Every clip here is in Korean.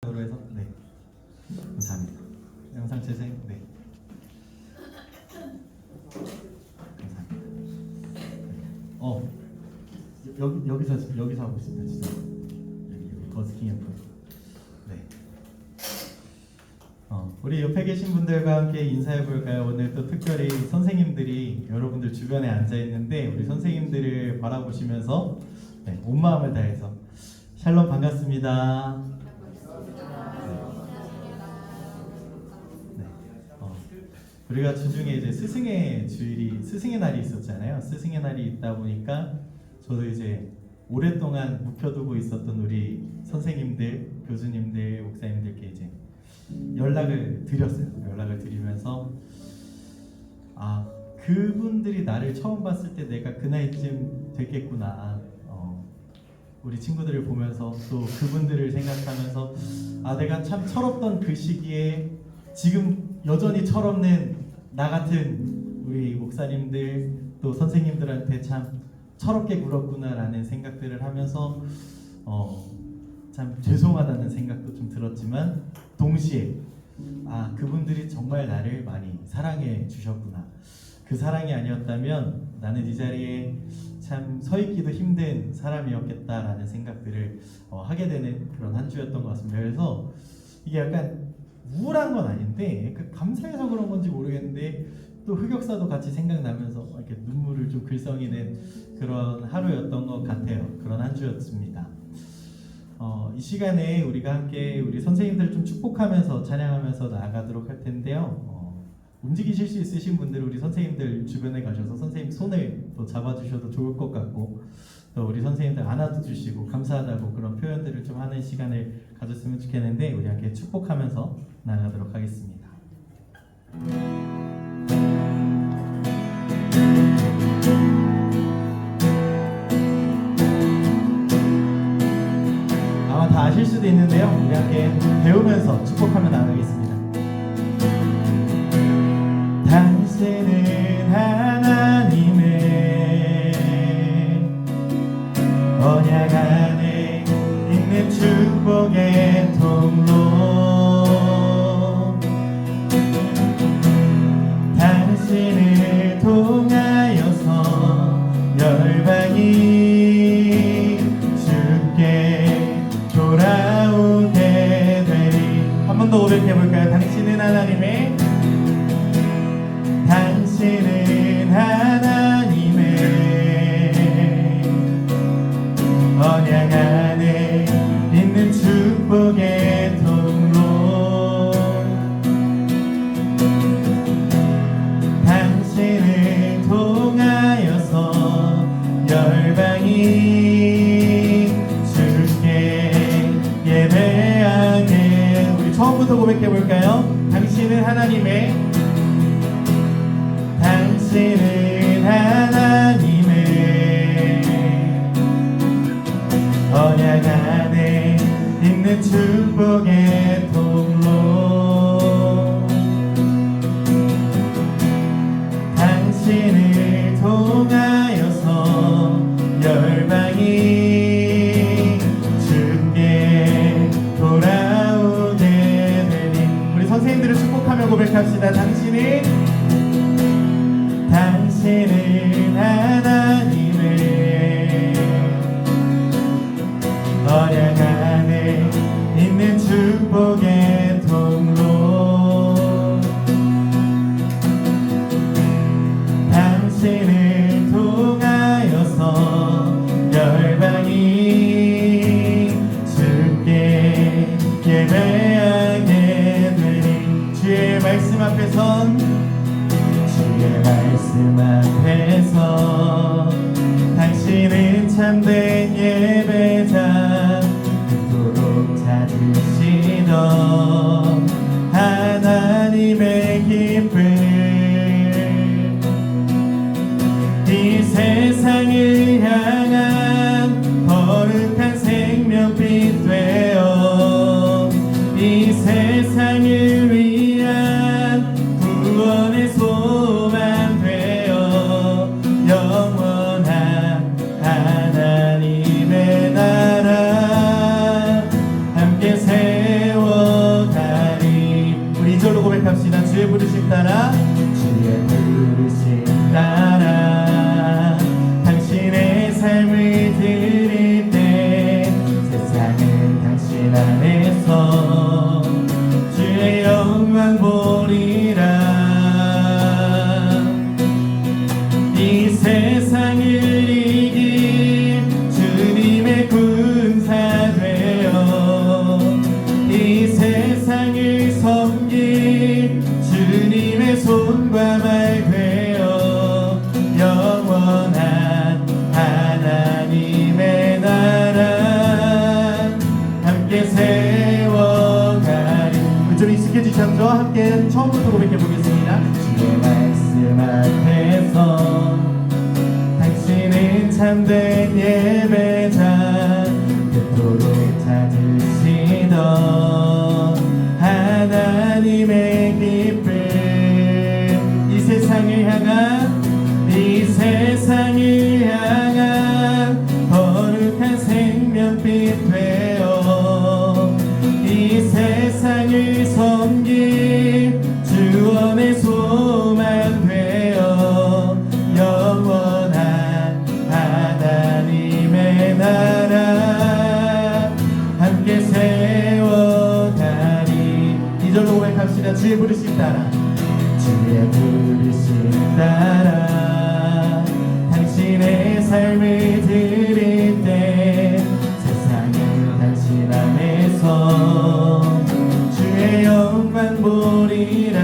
으로 해서 네, 감사합니다. 영상 재생 네, 감사합니다. 여기서 하고 있습니다. 진짜 여기 버스킹 옆에. 네. 우리 옆에 계신 분들과 함께 인사해 볼까요? 오늘 또 특별히 선생님들이 여러분들 주변에 앉아 있는데 우리 선생님들을 바라보시면서 네, 온 마음을 다해서 샬롬 반갑습니다. 우리가 주중에 이제 스승의 날이 있었잖아요. 스승의 날이 있다 보니까 저도 이제 오랫동안 묵혀두고 있었던 우리 선생님들, 교수님들, 목사님들께 이제 연락을 드렸어요. 연락을 드리면서 그분들이 나를 처음 봤을 때 내가 그 나이쯤 됐겠구나. 우리 친구들을 보면서 또 그분들을 생각하면서 내가 참 철없던 그 시기에 지금 여전히 철없는 나 같은 우리 목사님들 또 선생님들한테 참 철없게 굴었구나라는 생각들을 하면서 참 죄송하다는 생각도 좀 들었지만 동시에 그분들이 정말 나를 많이 사랑해 주셨구나. 그 사랑이 아니었다면 나는 이 자리에 참 서 있기도 힘든 사람이었겠다라는 생각들을 하게 되는 그런 한 주였던 것 같습니다. 그래서 이게 약간 우울한 건 아닌데 감사해서 그런 건지 모르겠는데 또 흑역사도 같이 생각나면서 이렇게 눈물을 좀 글썽이는 그런 하루였던 것 같아요. 그런 한 주였습니다. 이 시간에 우리가 함께 우리 선생님들 좀 축복하면서 찬양하면서 나아가도록 할 텐데요. 움직이실 수 있으신 분들 우리 선생님들 주변에 가셔서 선생님 손을 또 잡아주셔도 좋을 것 같고 또 우리 선생님들 안아도 주시고 감사하다고 그런 표현들을 좀 하는 시간을 가졌으면 좋겠는데 우리 함께 축복하면서 나아가도록 하겠습니다. 아마 다 아실 수도 있는데요. 우리 함께 배우면서 축복하며 나아가겠습니다. 당신은 하나님의 언약 안에 있는 축복의 통로 당신을 통하여서 열방이 주께 돌아오게 되리. 한 번 더 고백해볼까요? 당신은 하나님의 언약 안에 있는 축복의 통로 당신을 통하여서 열방이 주께 예배하게. 우리 처음부터 고백해볼까요? 당신은 하나님의 언약 안에 있는 축복의 통로 당신을 통하여서 열방이 주께 돌아오게 되니. 우리 선생님들을 축복하며 고백합시다. 당신은 하나님의 언약 안에 있는 축복의 통로 당신을 통하여서 열방이 주께 예배하게 되니. 주의 말씀 앞에선 당신은 참된 예배자 그토록 찾으시던 하나님의 기쁨 이 세상을 향한 거룩한 생명빛 되어 이 세상을 위한 구원의 소망 되어 영원한 하나님의 나라 함께 세워 앞에서 주의 영광 보리라. 이 세상을 이긴 주님의 군사 되어 이 세상을 섬긴 주님의 손과 말 되어 영원한 하나님의 나라 함께 세워가리. 좀 익숙해지셨죠? 함께 처음부터 고백해 보겠습니다. 주의 말씀 앞에서 당신은 참된 예배자 그토록 찾으시던 하나님의 기쁨. 이 세상을 향한 거룩한 생명빛 되어 이 세상을 섬긴 주원의 소망 되어 영원한 하나님의 나라 함께 세워가리. 이절로 고백합시다. 주의 부르심 따라 주의 부르심 따라 당신의 삶을 드릴 때 세상은 당신 안에서 주의 영광 보리라.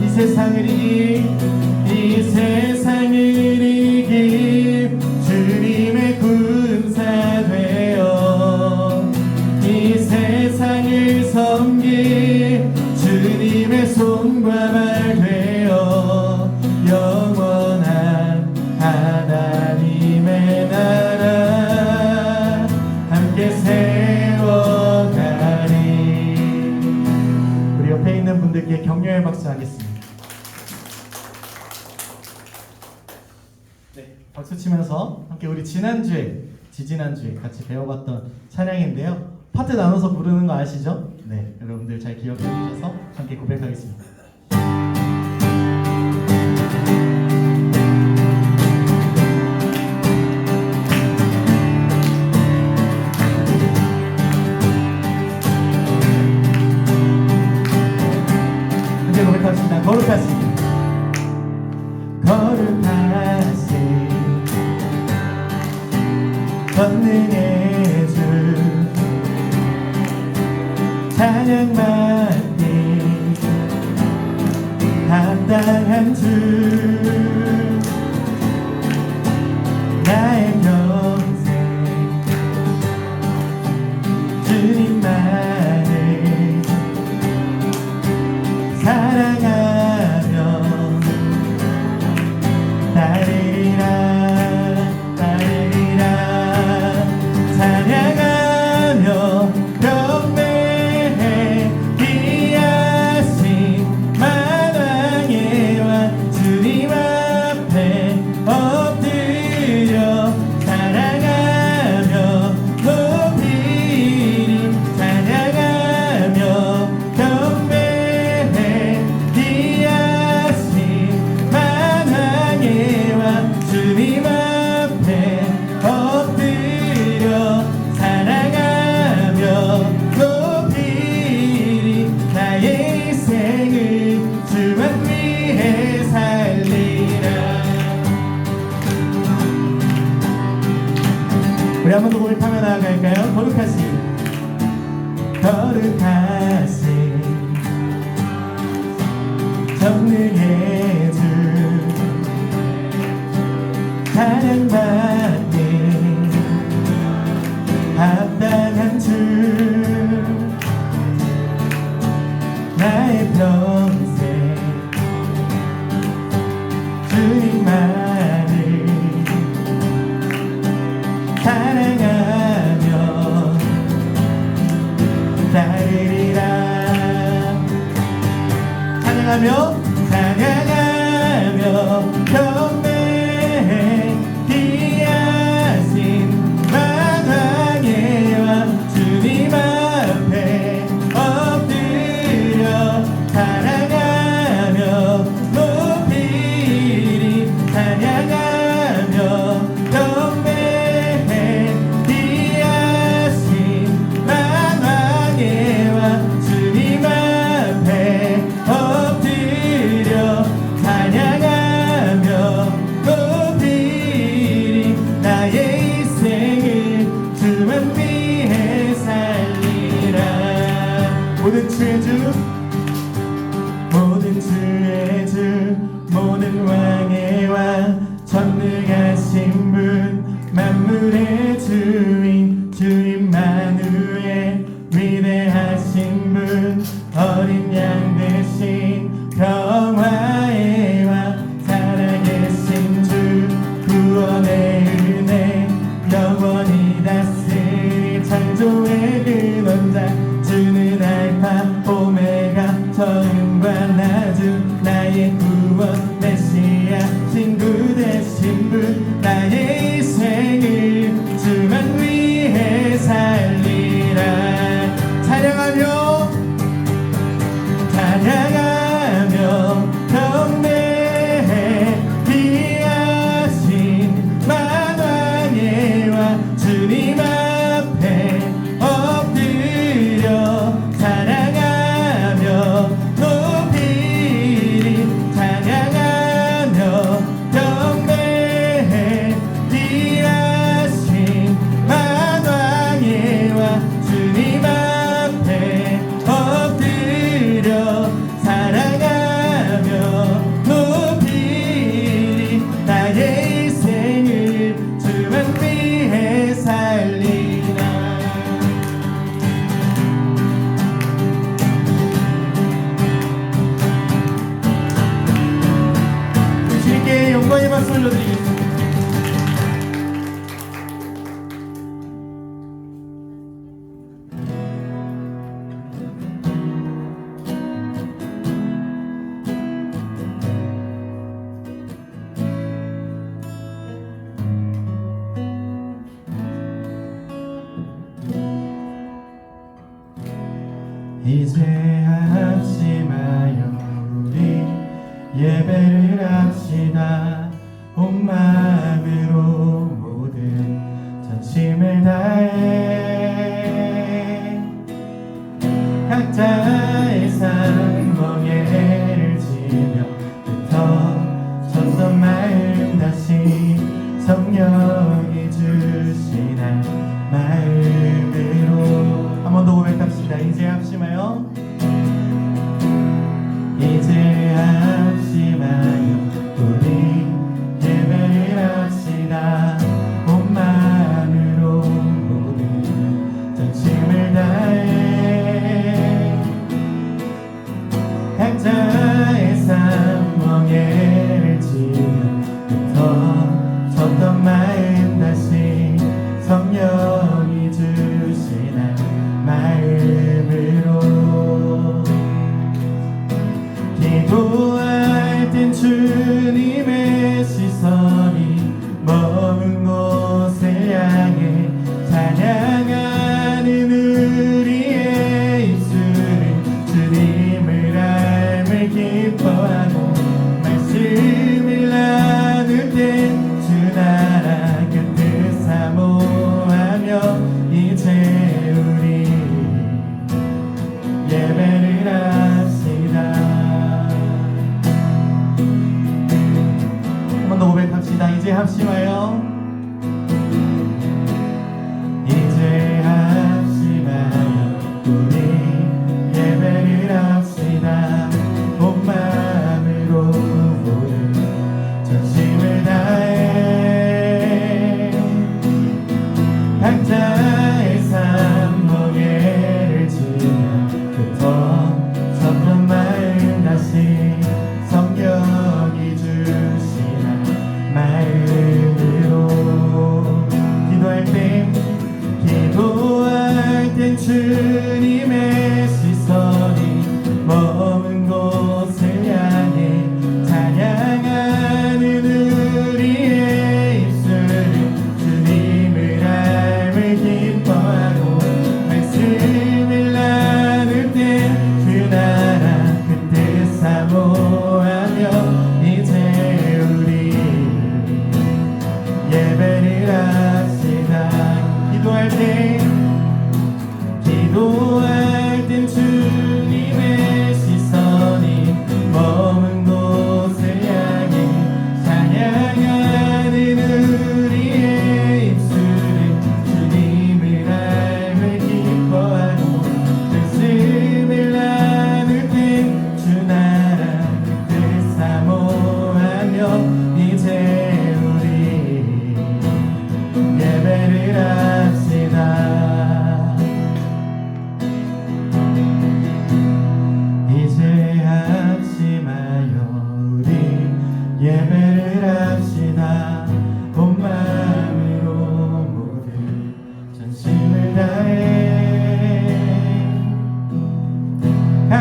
이 세상을 이긴 주님의 군사 되어 이 세상을 섬긴 주님의 손과 말 되어 영원한 하나님의 나라 함께 세워가리. 우리 옆에 있는 분들께 격려의 박수 하겠습니다. 네, 박수 치면서 함께 우리 지지난주에 같이 배워봤던 찬양인데요. 파트 나눠서 부르는 거 아시죠? 네, 여러분들 잘 기억해 주셔서 함께 고백하겠습니다. 함께 고백합시다. 거룩하신 전능의 주 찬양받기 합당한 주 나의 평생 주님만을 사랑하며 따르리라 찬양하며 경배해 귀하신 만왕의 왕 주님 앞에 엎드려 사랑하며 높이리 찬양하며 경배해 귀하신 만왕의 왕 주님 앞에 엎드려 사랑하며 높이리 나의 인생을 주만 위해 살리라. 우리 한 번 더 고백하며 나아갈까요? 거룩하신 전능의 주 찬양받기 합당한 주 나의 평생 주님만을 사랑하며 따르리라 찬양하며 경배해 귀하신 만왕의 왕 주님 앞에 엎드려 사랑하며 높이리 찬양하며 경배해 귀하신 만왕의 모든 주의 주, 모든 주의 주, 모든 왕의 왕, 전능하신 분, 만물의 주인, 주님만으의 위대하신 분, 어린 양 대신 평화의 왕, 살아계신 주, 구원의 은혜, 영원히 다스릴 창조의 근원자, 주는 알파 오메가, 처음과 나중, 나의 구원 메시아, 친구 되신 분, 나의 인생을 주만 위해 살리라. 찬양하며 경배해 귀하신 만왕의 왕, 주님 앞에 엎드려 찬양하며 높이리. 찬양하며 경배해 귀하신 만왕의 왕, 주님 앞에 엎드려 사랑하며 높이리. 나의 인생을 주만 위해 살리라. 주님께 영광의 박수 올려드리겠습니다. 이제 합심하여 우리 예배를 합시다. 온 마음으로 모든 전심을 다해 각자의 삶 멍에를 지며 흩어졌던 마음 다시 성령이 주시나 마음으로 한 번 더 고백합시다. 이제 합심하여, 이제 합심하여 우리 예배를 합시다. 온 마음으로 모든 전심을 다해 각자의 삶 멍에를 지며 흩어졌던 마음 다시 성령이 주시나 마음으로. 기도할 땐 주님의 시선이 머문 곳을 향해 찬양하는 우리의 입술은 주님을 알며 기뻐하고 말씀을 나눌 때 주 나라 그 뜻 사모하며 이제 우리 예배를 합시다. 한 번 더 고백합시다. 이제 합심하여, 이제 합심하여 우리 예배를 합시다. 온 마음으로 모든 전심을 다해 각자의 삶 멍에를 지며 흩어졌던 마음 다시 성령이 주시나 마음으로. 기도할 땐 주님의 시선이 머문 곳을 향해 찬양하는 우리의 입술은 주님을 알며 기뻐하고 말씀을 나눌 때 그 나라 그 뜻 사모하며 이제 우리 예배를 합시다. 기도할 땐 주님의 시선이 머문 곳을 향해 찬양하는 우리의 입술은 주님을 알며 기뻐하고 말씀을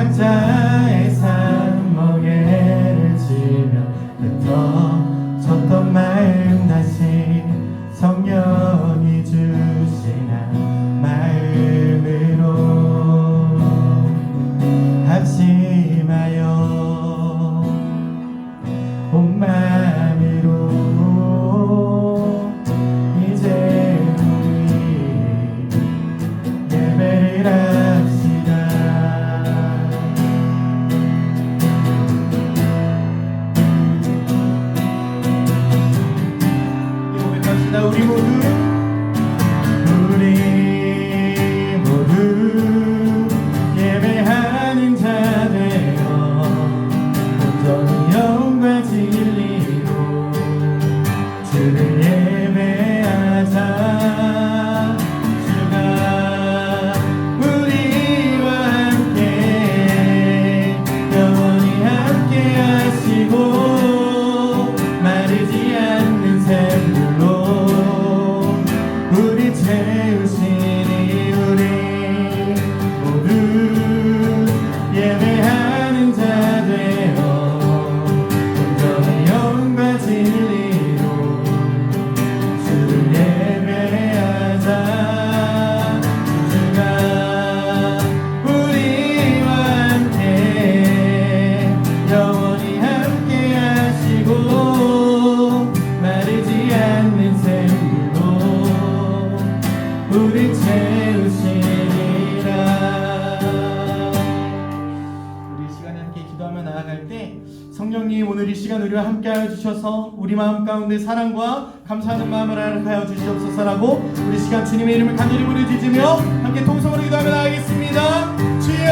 각자의 삶 멍에를 지며 흩어졌던 마음 다시 성령이 주시나 마음으로 합심하여 온 마음으로 이제 우리 예배를 합시다. 고백합시다. 우리 모두 예배하는 자 되어 온전히 영과 진리로 주를 예배하자. 주가 우리와 함께 영원히 함께 하시고 마르지 않는 샘물로 우리 채우시니 우리 모두 예배하는 자 되어 온전히 영과 진리로 주를 예배하자. 주가 우리와 함께 영원히 함께 하시고 마르지 않는 샘물로 우리 채우시리라. 우리 이 시간에 함께 기도하며 나아갈 때 성령님 오늘 이 시간 우리와 함께하여 주셔서 우리 마음 가운데 사랑과 감사하는 마음을 허락하여 주시옵소서라고 우리 시간 주님의 이름을 간절히 부르짖으며 함께 통성으로 기도하며 나아가겠습니다. 주여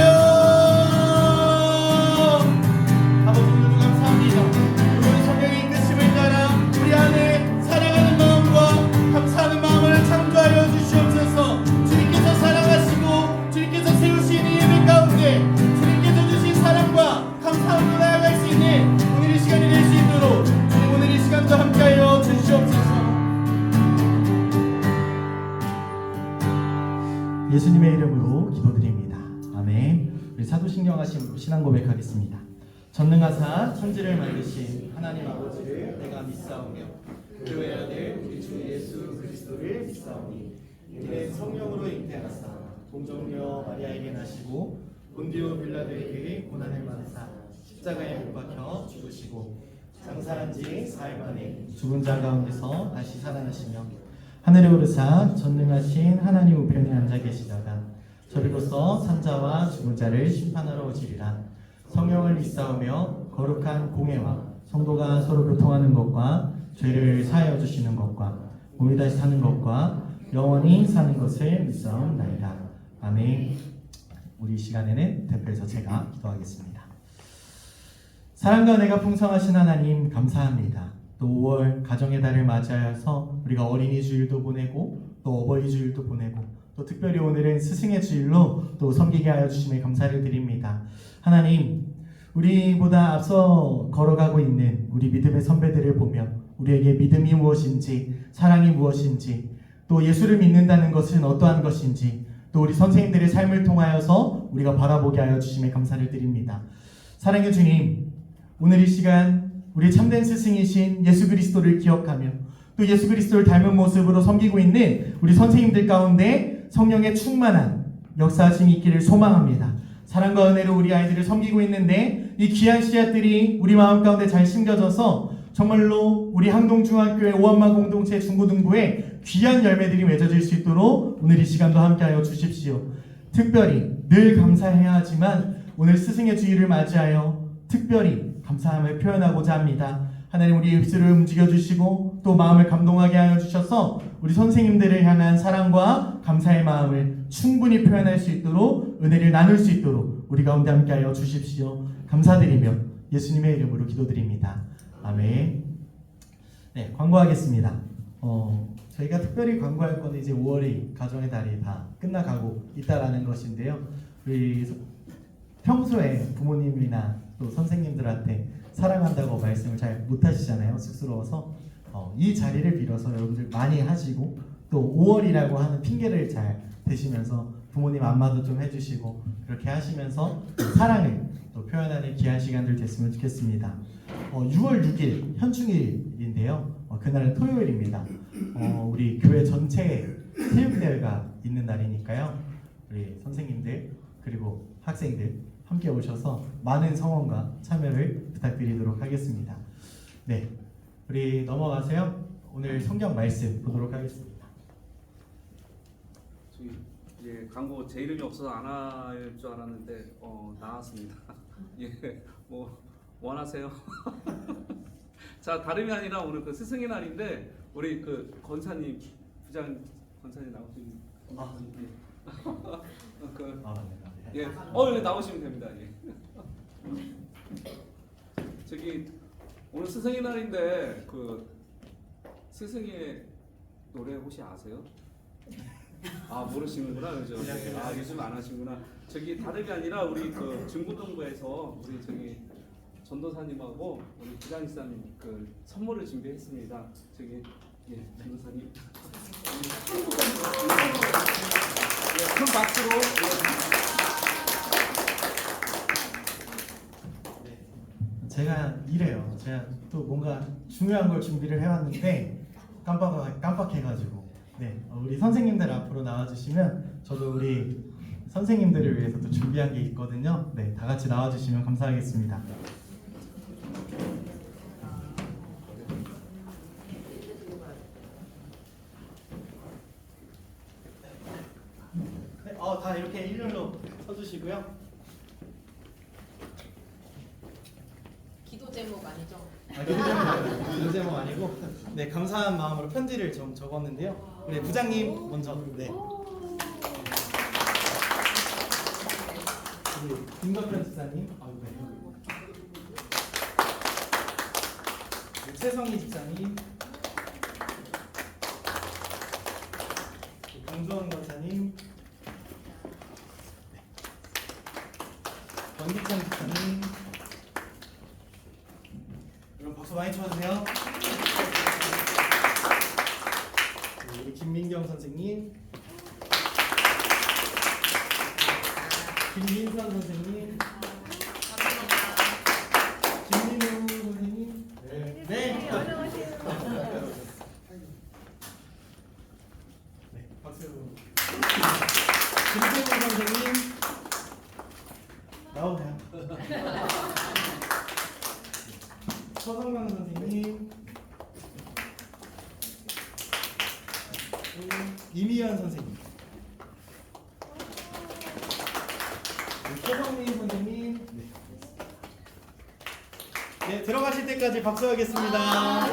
아버지 오늘도 감사합니다. 오늘 성령의 이끄심을 따라 우리 안에 사랑하는 마음과 감사하는 마음을 창조하여 주시옵소서. 주님께서 사랑하시고 주님께서 세우신 이 예배 가운데 주님께서 주신 사랑과 감사함으로 나아갈 수 있는 오늘 이 시간이 될 수 있도록 주님 오늘 이 시간도 함께하여 주시옵소서. 예수님의 이름으로 기도드립니다. 아멘. 우리 사도신경 하심으로 신앙 고백하겠습니다. 전능하사 천지를 만드신 하나님 아버지를 내가 믿사오며 그의 아들 우리 주 예수 그리스도를 믿사오니 이는 성령으로 잉태하사 동정녀 마리아에게 나시고 본디오 빌라도에게 고난을 받으사 십자가에 못 박혀 죽으시고 장사한 지 사흘 만에 죽은 자 가운데서 다시 살아나시며 하늘에 오르사 전능하신 하나님 우편에 앉아 계시다가 저리로서 산자와 죽은 자를 심판하러 오시리라. 성령을 믿사오며 거룩한 공회와 성도가 서로 교통하는 것과 죄를 사하여 주시는 것과 몸이 다시 사는 것과 영원히 사는 것을 믿사옵나이다. 아멘. 우리 시간에는 대표해서 제가 기도하겠습니다. 사랑과 은혜가 풍성하신 하나님 감사합니다. 또 5월 가정의 달을 맞이하여서 우리가 어린이 주일도 보내고 또 어버이 주일도 보내고 또 특별히 오늘은 스승의 주일로 또 섬기게 하여 주심에 감사를 드립니다. 하나님, 우리보다 앞서 걸어가고 있는 우리 믿음의 선배들을 보며 우리에게 믿음이 무엇인지 사랑이 무엇인지 또 예수를 믿는다는 것은 어떠한 것인지 또 우리 선생님들의 삶을 통하여서 우리가 바라보게 하여 주심에 감사를 드립니다. 사랑의 주님, 오늘 이 시간 우리 참된 스승이신 예수 그리스도를 기억하며 또 예수 그리스도를 닮은 모습으로 섬기고 있는 우리 선생님들 가운데 성령의 충만한 역사하심이 있기를 소망합니다. 사랑과 은혜로 우리 아이들을 섬기고 있는데 이 귀한 씨앗들이 우리 마음 가운데 잘 심겨져서 정말로 우리 항동중학교의 오한마 공동체 중고등부에 귀한 열매들이 맺어질 수 있도록 오늘 이 시간도 함께하여 주십시오. 특별히 늘 감사해야 하지만 오늘 스승의 주일을 맞이하여 특별히 감사함을 표현하고자 합니다. 하나님 우리 입술을 움직여주시고 또 마음을 감동하게 하여 주셔서 우리 선생님들을 향한 사랑과 감사의 마음을 충분히 표현할 수 있도록 은혜를 나눌 수 있도록 우리 가운데 함께하여 주십시오. 감사드리며 예수님의 이름으로 기도드립니다. 아멘. 네, 광고하겠습니다. 저희가 특별히 광고할 건 이제 5월이 가정의 달이 다 끝나가고 있다라는 것인데요. 우리 평소에 부모님이나 또 선생님들한테 사랑한다고 말씀을 잘 못하시잖아요. 쑥스러워서 이 자리를 빌어서 여러분들 많이 하시고 또 5월이라고 하는 핑계를 잘 대시면서 부모님 안마도 좀 해주시고 그렇게 하시면서 사랑을 또 표현하는 귀한 시간들 됐으면 좋겠습니다. 6월 6일 현충일인데요. 그날은 토요일입니다. 우리 교회 전체에 체육대회가 있는 날이니까요. 우리 선생님들 그리고 학생들 함께 오셔서 많은 성원과 참여를 부탁드리도록 하겠습니다. 네, 우리 넘어가세요. 오늘 성경 말씀 보도록 하겠습니다. 저기 이제 광고 제 이름이 없어서 안 할 줄 알았는데 나왔습니다. 예, 뭐 원하세요? 자, 다름이 아니라 오늘 그 스승의 날인데 우리 그 권사님 부장 권사님 나오시면 예, 네, 나오시면 됩니다. 예. 저기 오늘 스승의 날인데 그 스승의 노래 혹시 아세요? 아, 모르시는구나. 그죠? 아, 요즘 안 하시구나. 저기 다름이 아니라 우리 그 중고등부에서 우리 저기 전도사님하고 우리 부장이사님 그 선물을 준비했습니다. 저기 예, 전도사님. 예, 큰 박수로. 제가 이래요. 제가 또 뭔가 중요한 걸 준비를 해왔는데 깜빡해가지고. 네, 우리 선생님들 앞으로 나와주시면 저도 우리 선생님들을 위해서 또 준비한 게 있거든요. 네, 다 같이 나와주시면 감사하겠습니다. 네, 다 이렇게 일렬로 서주시고요. 기도 제목 아니죠? 기도 제목 아니고, 네, 감사한 마음으로 편지를 좀 적었는데요. 우리 부장님 먼저. 네. 우리 김덕현 집사님. 네. 최성희 집사님. 강주원 권사님. 권기찬 집사님. 여러분 박수 많이 쳐주세요. 우리 김민경 선생님, 김민선 선생님, 김민우 선생님. 네. 네, 박수. 김태훈 선생님 나오세요. 서성강 선생님, 이미연 선생님, 최성민 선생님. 네, 들어가실 때까지 박수하겠습니다.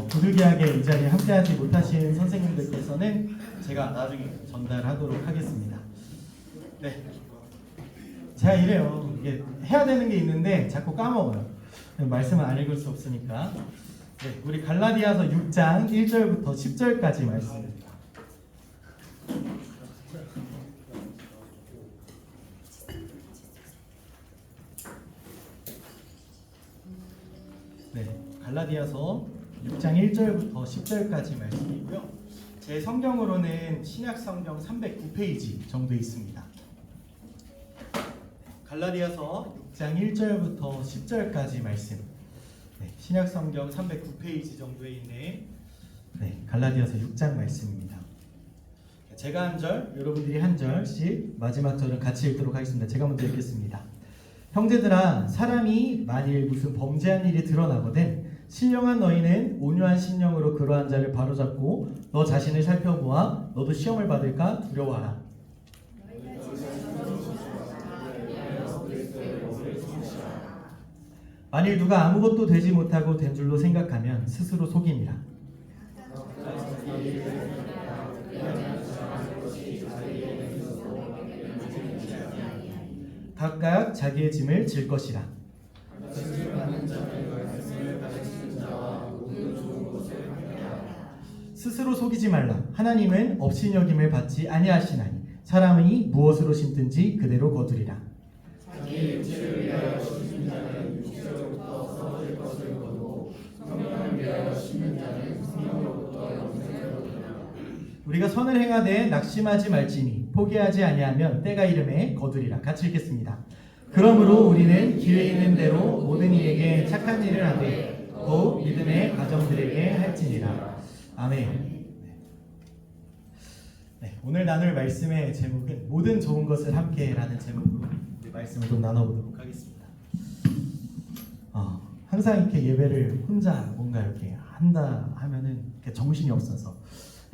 부득이하게 이 자리에 함께하지 못하신 선생님들께서는 제가 나중에 전달하도록 하겠습니다. 네, 제가 이래요. 이게 해야 되는 게 있는데 자꾸 까먹어요. 말씀을 안 읽을 수 없으니까. 네, 우리 갈라디아서 6장 1절부터 10절까지 말씀입니다. 네, 갈라디아서 6장 1절부터 10절까지 말씀이고요. 제 성경으로는 신약 성경 309페이지 정도 있습니다. 갈라디아서 6장 1절부터 10절까지 말씀. 네, 신약 성경 309페이지 정도에 있는 갈라디아서 6장 말씀입니다. 제가 한 절, 여러분들이 한 절씩 마지막 절은 같이 읽도록 하겠습니다. 제가 먼저 읽겠습니다. 형제들아, 사람이 만일 무슨 범죄한 일이 드러나거든 신령한 너희는 온유한 심령으로 그러한 자를 바로잡고 너 자신을 살펴보아 너도 시험을 받을까 두려워하라. 만일 누가 아무것도 되지 못하고 된 줄로 생각하면 스스로 속임이라. 각각 자기의 짐을 질 것이라. 스스로 속이지 말라. 하나님은 업신여김을 받지 아니하시나니 사람이 무엇으로 심든지 그대로 거두리라. 자기 육체를 위하여 심는 자는 육체로부터 썩어질 것을 거두고 성령을 위하여 심는 자는 성령 우리가 선을 행하되 낙심하지 말지니 포기하지 아니하면 때가 이름에 거두리라. 같이 읽겠습니다. 그러므로 우리는 기회 있는 대로 모든 이에게 착한 일을 하되 곧 믿음의 가정들에게 할지니라. 아멘. 네, 오늘 나눌 말씀의 제목은 모든 좋은 것을 함께라는 제목으로 우리 말씀을 좀 나눠보도록 하겠습니다. 항상 이렇게 예배를 혼자 뭔가 이렇게 한다 하면은 이렇게 정신이 없어서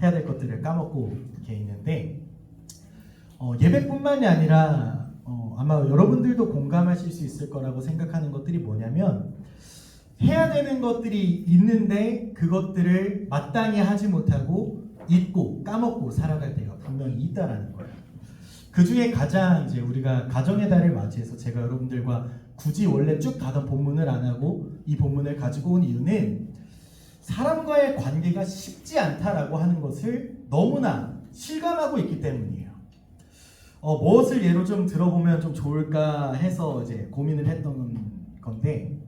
해야 될 것들을 까먹고 이렇게 있는데 예배뿐만이 아니라 아마 여러분들도 공감하실 수 있을 거라고 생각하는 것들이 뭐냐면 해야 되는 것들이 있는데 그것들을 마땅히 하지 못하고 잊고 까먹고 살아갈 때가 분명히 있다라는 거예요. 그 중에 가장 이제 우리가 가정의 달을 맞이해서 제가 여러분들과 굳이 원래 쭉 가던 본문을 안 하고 이 본문을 가지고 온 이유는 사람과의 관계가 쉽지 않다라고 하는 것을 너무나 실감하고 있기 때문이에요. 무엇을 예로 좀 들어보면 좀 좋을까 해서 이제 고민을 했던 건데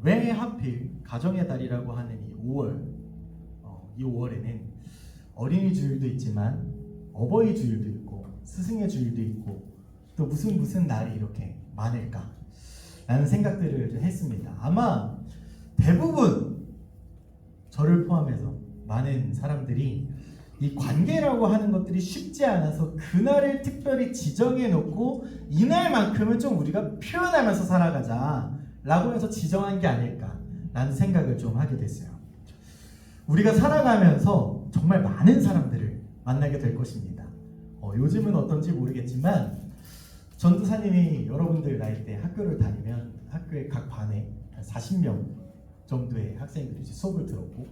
왜 하필 가정의 달이라고 하는 이 5월 이 5월에는 어린이 주일도 있지만 어버이 주일도 있고 스승의 주일도 있고 또 무슨 날이 이렇게 많을까 라는 생각들을 좀 했습니다. 아마 대부분 저를 포함해서 많은 사람들이 이 관계라고 하는 것들이 쉽지 않아서 그날을 특별히 지정해 놓고 이날만큼은 좀 우리가 표현하면서 살아가자 라고 해서 지정한 게 아닐까 라는 생각을 좀 하게 됐어요. 우리가 살아가면서 정말 많은 사람들을 만나게 될 것입니다. 요즘은 어떤지 모르겠지만 전도사님이 여러분들 나이 때 학교를 다니면 학교의 각 반에 한 40명 정도의 학생들이 이제 수업을 들었고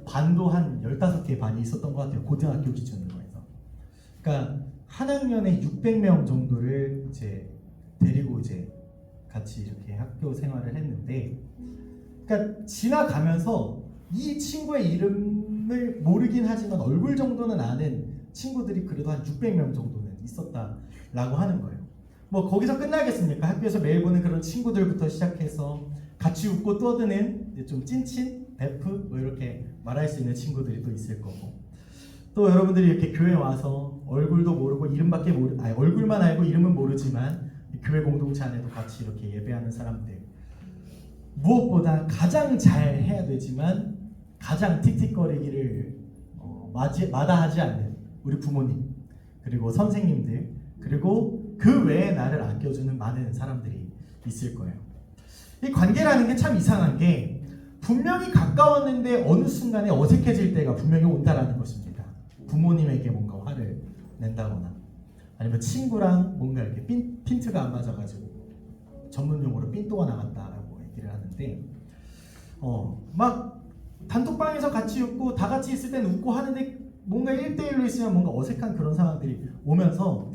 반도 한 15개 반이 있었던 것 같아요. 고등학교 기준으로 해서. 그러니까 한 학년에 600명 정도를 이제 데리고 이제 같이 이렇게 학교 생활을 했는데 그러니까 지나가면서 이 친구의 이름을 모르긴 하지만 얼굴 정도는 아는 친구들이 그래도 한 600명 정도는 있었다라고 하는 거예요. 뭐 거기서 끝나겠습니까? 학교에서 매일 보는 그런 친구들부터 시작해서 같이 웃고 떠드는 좀 찐친, 베프 뭐 이렇게 말할 수 있는 친구들이 또 있을 거고 또 여러분들이 이렇게 교회 와서 얼굴도 모르고 이름밖에 얼굴만 알고 이름은 모르지만 교회 공동체 안에도 같이 이렇게 예배하는 사람들 무엇보다 가장 잘 해야 되지만 가장 틱틱거리기를 마다하지 않는 우리 부모님 그리고 선생님들 그리고 그 외에 나를 아껴주는 많은 사람들이 있을 거예요. 이 관계라는 게 참 이상한 게 분명히 가까웠는데 어느 순간에 어색해질 때가 분명히 온다라는 것입니다. 부모님에게 뭔가 화를 낸다거나 아니면 친구랑 뭔가 이렇게 핀트가 안 맞아가지고 전문 용어로 삔또가 나갔다라고 얘기를 하는데 막 단톡방에서 같이 웃고 다 같이 있을 때는 웃고 하는데 뭔가 1대1로 있으면 뭔가 어색한 그런 상황들이 오면서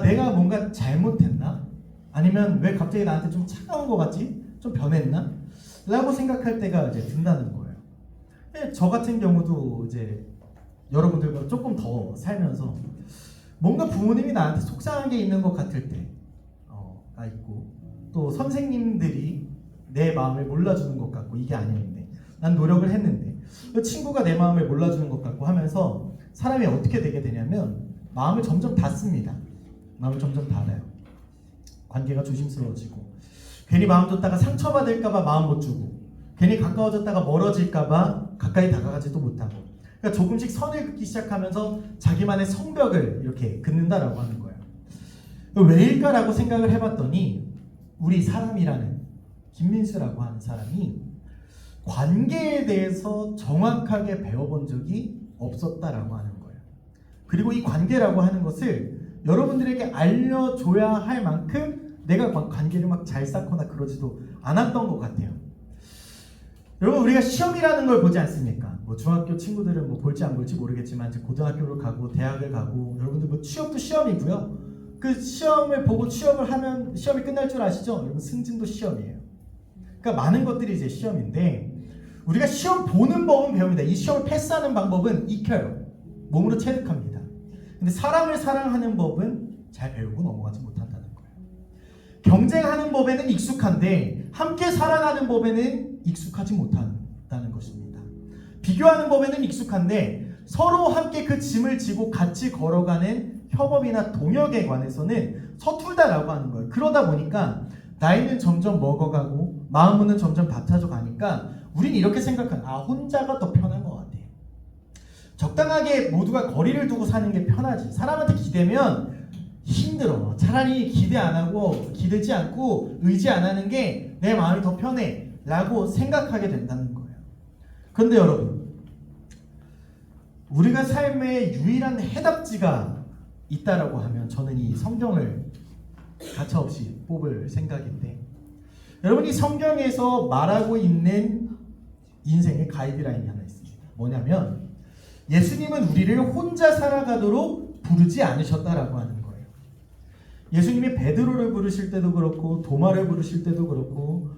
내가 뭔가 잘못했나? 아니면 왜 갑자기 나한테 좀 차가운 것 같지? 좀 변했나? 라고 생각할 때가 이제 든다는 거예요. 저 같은 경우도 이제 여러분들과 조금 더 살면서 뭔가 부모님이 나한테 속상한 게 있는 것 같을 때가 있고 또 선생님들이 내 마음을 몰라주는 것 같고 이게 아니었는데 난 노력을 했는데 친구가 내 마음을 몰라주는 것 같고 하면서 사람이 어떻게 되게 되냐면 마음을 점점 닫습니다. 마음을 점점 닫아요. 관계가 조심스러워지고 괜히 마음 줬다가 상처받을까봐 마음 못 주고 괜히 가까워졌다가 멀어질까봐 가까이 다가가지도 못하고 그러니까 조금씩 선을 긋기 시작하면서 자기만의 성벽을 이렇게 긋는다라고 하는 거예요. 왜일까라고 생각을 해봤더니 우리 사람이라는 김민수라고 하는 사람이 관계에 대해서 정확하게 배워본 적이 없었다라고 하는 거예요. 그리고 이 관계라고 하는 것을 여러분들에게 알려줘야 할 만큼 내가 관계를 막 잘 쌓거나 그러지도 않았던 것 같아요. 여러분 우리가 시험이라는 걸 보지 않습니까? 뭐 중학교 친구들은 뭐 볼지 안 볼지 모르겠지만 이제 고등학교를 가고 대학을 가고 여러분들 뭐 취업도 시험이고요. 그 시험을 보고 취업을 하면 시험이 끝날 줄 아시죠? 여러분 승진도 시험이에요. 그러니까 많은 것들이 이제 시험인데 우리가 시험 보는 법은 배웁니다. 이 시험을 패스하는 방법은 익혀요. 몸으로 체득합니다. 근데 사람을 사랑하는 법은 잘 배우고 넘어가지 못한다는 거예요. 경쟁하는 법에는 익숙한데 함께 살아가는 법에는 익숙하지 못한다는 것입니다. 비교하는 법에는 익숙한데 서로 함께 그 짐을 지고 같이 걸어가는 협업이나 동역에 관해서는 서툴다라고 하는 거예요. 그러다 보니까 나이는 점점 먹어가고 마음은 점점 같아져 가니까 우린 이렇게 생각하는, 혼자가 더 편한 것 같아. 적당하게 모두가 거리를 두고 사는 게 편하지. 사람한테 기대면 힘들어. 차라리 기대 안 하고, 기대지 않고 의지 안 하는 게 내 마음이 더 편해 라고 생각하게 된다는 거예요. 그런데 여러분, 우리가 삶의 유일한 해답지가 있다라고 하면 저는 이 성경을 가차없이 뽑을 생각인데, 여러분, 이 성경에서 말하고 있는 인생의 가이드라인이 하나 있습니다. 뭐냐면 예수님은 우리를 혼자 살아가도록 부르지 않으셨다라고 하는 거예요. 예수님이 베드로를 부르실 때도 그렇고 도마를 부르실 때도 그렇고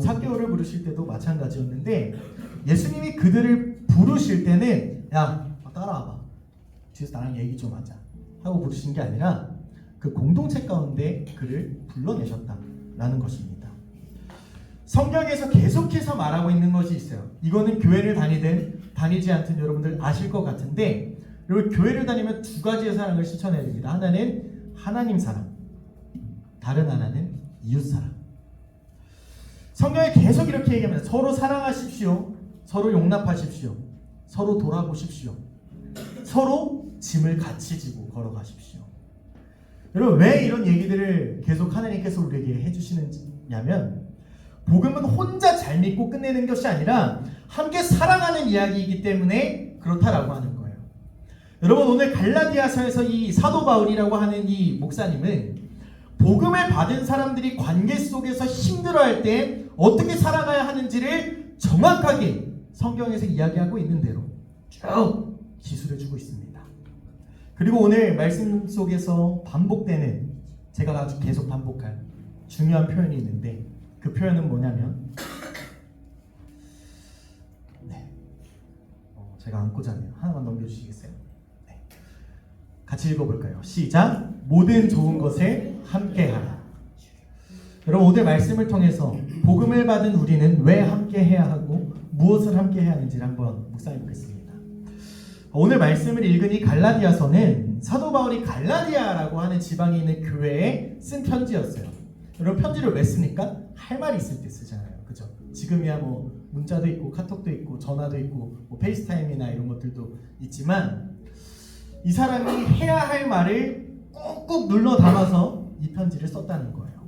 삭개오를 부르실 때도 마찬가지였는데, 예수님이 그들을 부르실 때는 야, 따라와봐, 뒤에서 나랑 얘기 좀 하자 하고 부르신 게 아니라 그 공동체 가운데 그를 불러내셨다라는 것입니다. 성경에서 계속해서 말하고 있는 것이 있어요. 이거는 교회를 다니든 다니지 않든 여러분들 아실 것 같은데, 여러분, 교회를 다니면 두 가지의 사랑을 실천해야 됩니다. 하나는 하나님 사랑, 다른 하나는 이웃 사랑. 성경에 계속 이렇게 얘기합니다. 서로 사랑하십시오, 서로 용납하십시오, 서로 돌아보십시오, 서로 짐을 같이 지고 걸어가십시오. 여러분, 왜 이런 얘기들을 계속 하나님께서 우리에게 해주시느냐면, 복음은 혼자 잘 믿고 끝내는 것이 아니라 함께 사랑하는 이야기이기 때문에 그렇다라고 하는 거예요. 여러분, 오늘 갈라디아서에서 이 사도 바울이라고 하는 이 목사님은 복음을 받은 사람들이 관계 속에서 힘들어할 때 어떻게 살아가야 하는지를 정확하게 성경에서 이야기하고 있는 대로 쭉 기술을 주고 있습니다. 그리고 오늘 말씀 속에서 반복되는, 제가 아주 계속 반복할 중요한 표현이 있는데, 그 표현은 뭐냐면, 제가 안고자 하네요. 하나만 넘겨주시겠어요? 네. 같이 읽어볼까요? 시작! 모든 좋은 것에 함께하라. 여러분, 오늘 말씀을 통해서 복음을 받은 우리는 왜 함께해야 하고 무엇을 함께해야 하는지를 한번 묵상해 보겠습니다. 오늘 말씀을 읽은 이 갈라디아서는 사도 바울이 갈라디아라고 하는 지방에 있는 교회에 쓴 편지였어요. 여러분, 편지를 왜 씁니까? 할 말이 있을 때 쓰잖아요. 그죠? 지금이야 문자도 있고 카톡도 있고 전화도 있고 페이스타임이나 이런 것들도 있지만, 이 사람이 해야 할 말을 꾹꾹 눌러 담아서 이 편지를 썼다는 거예요.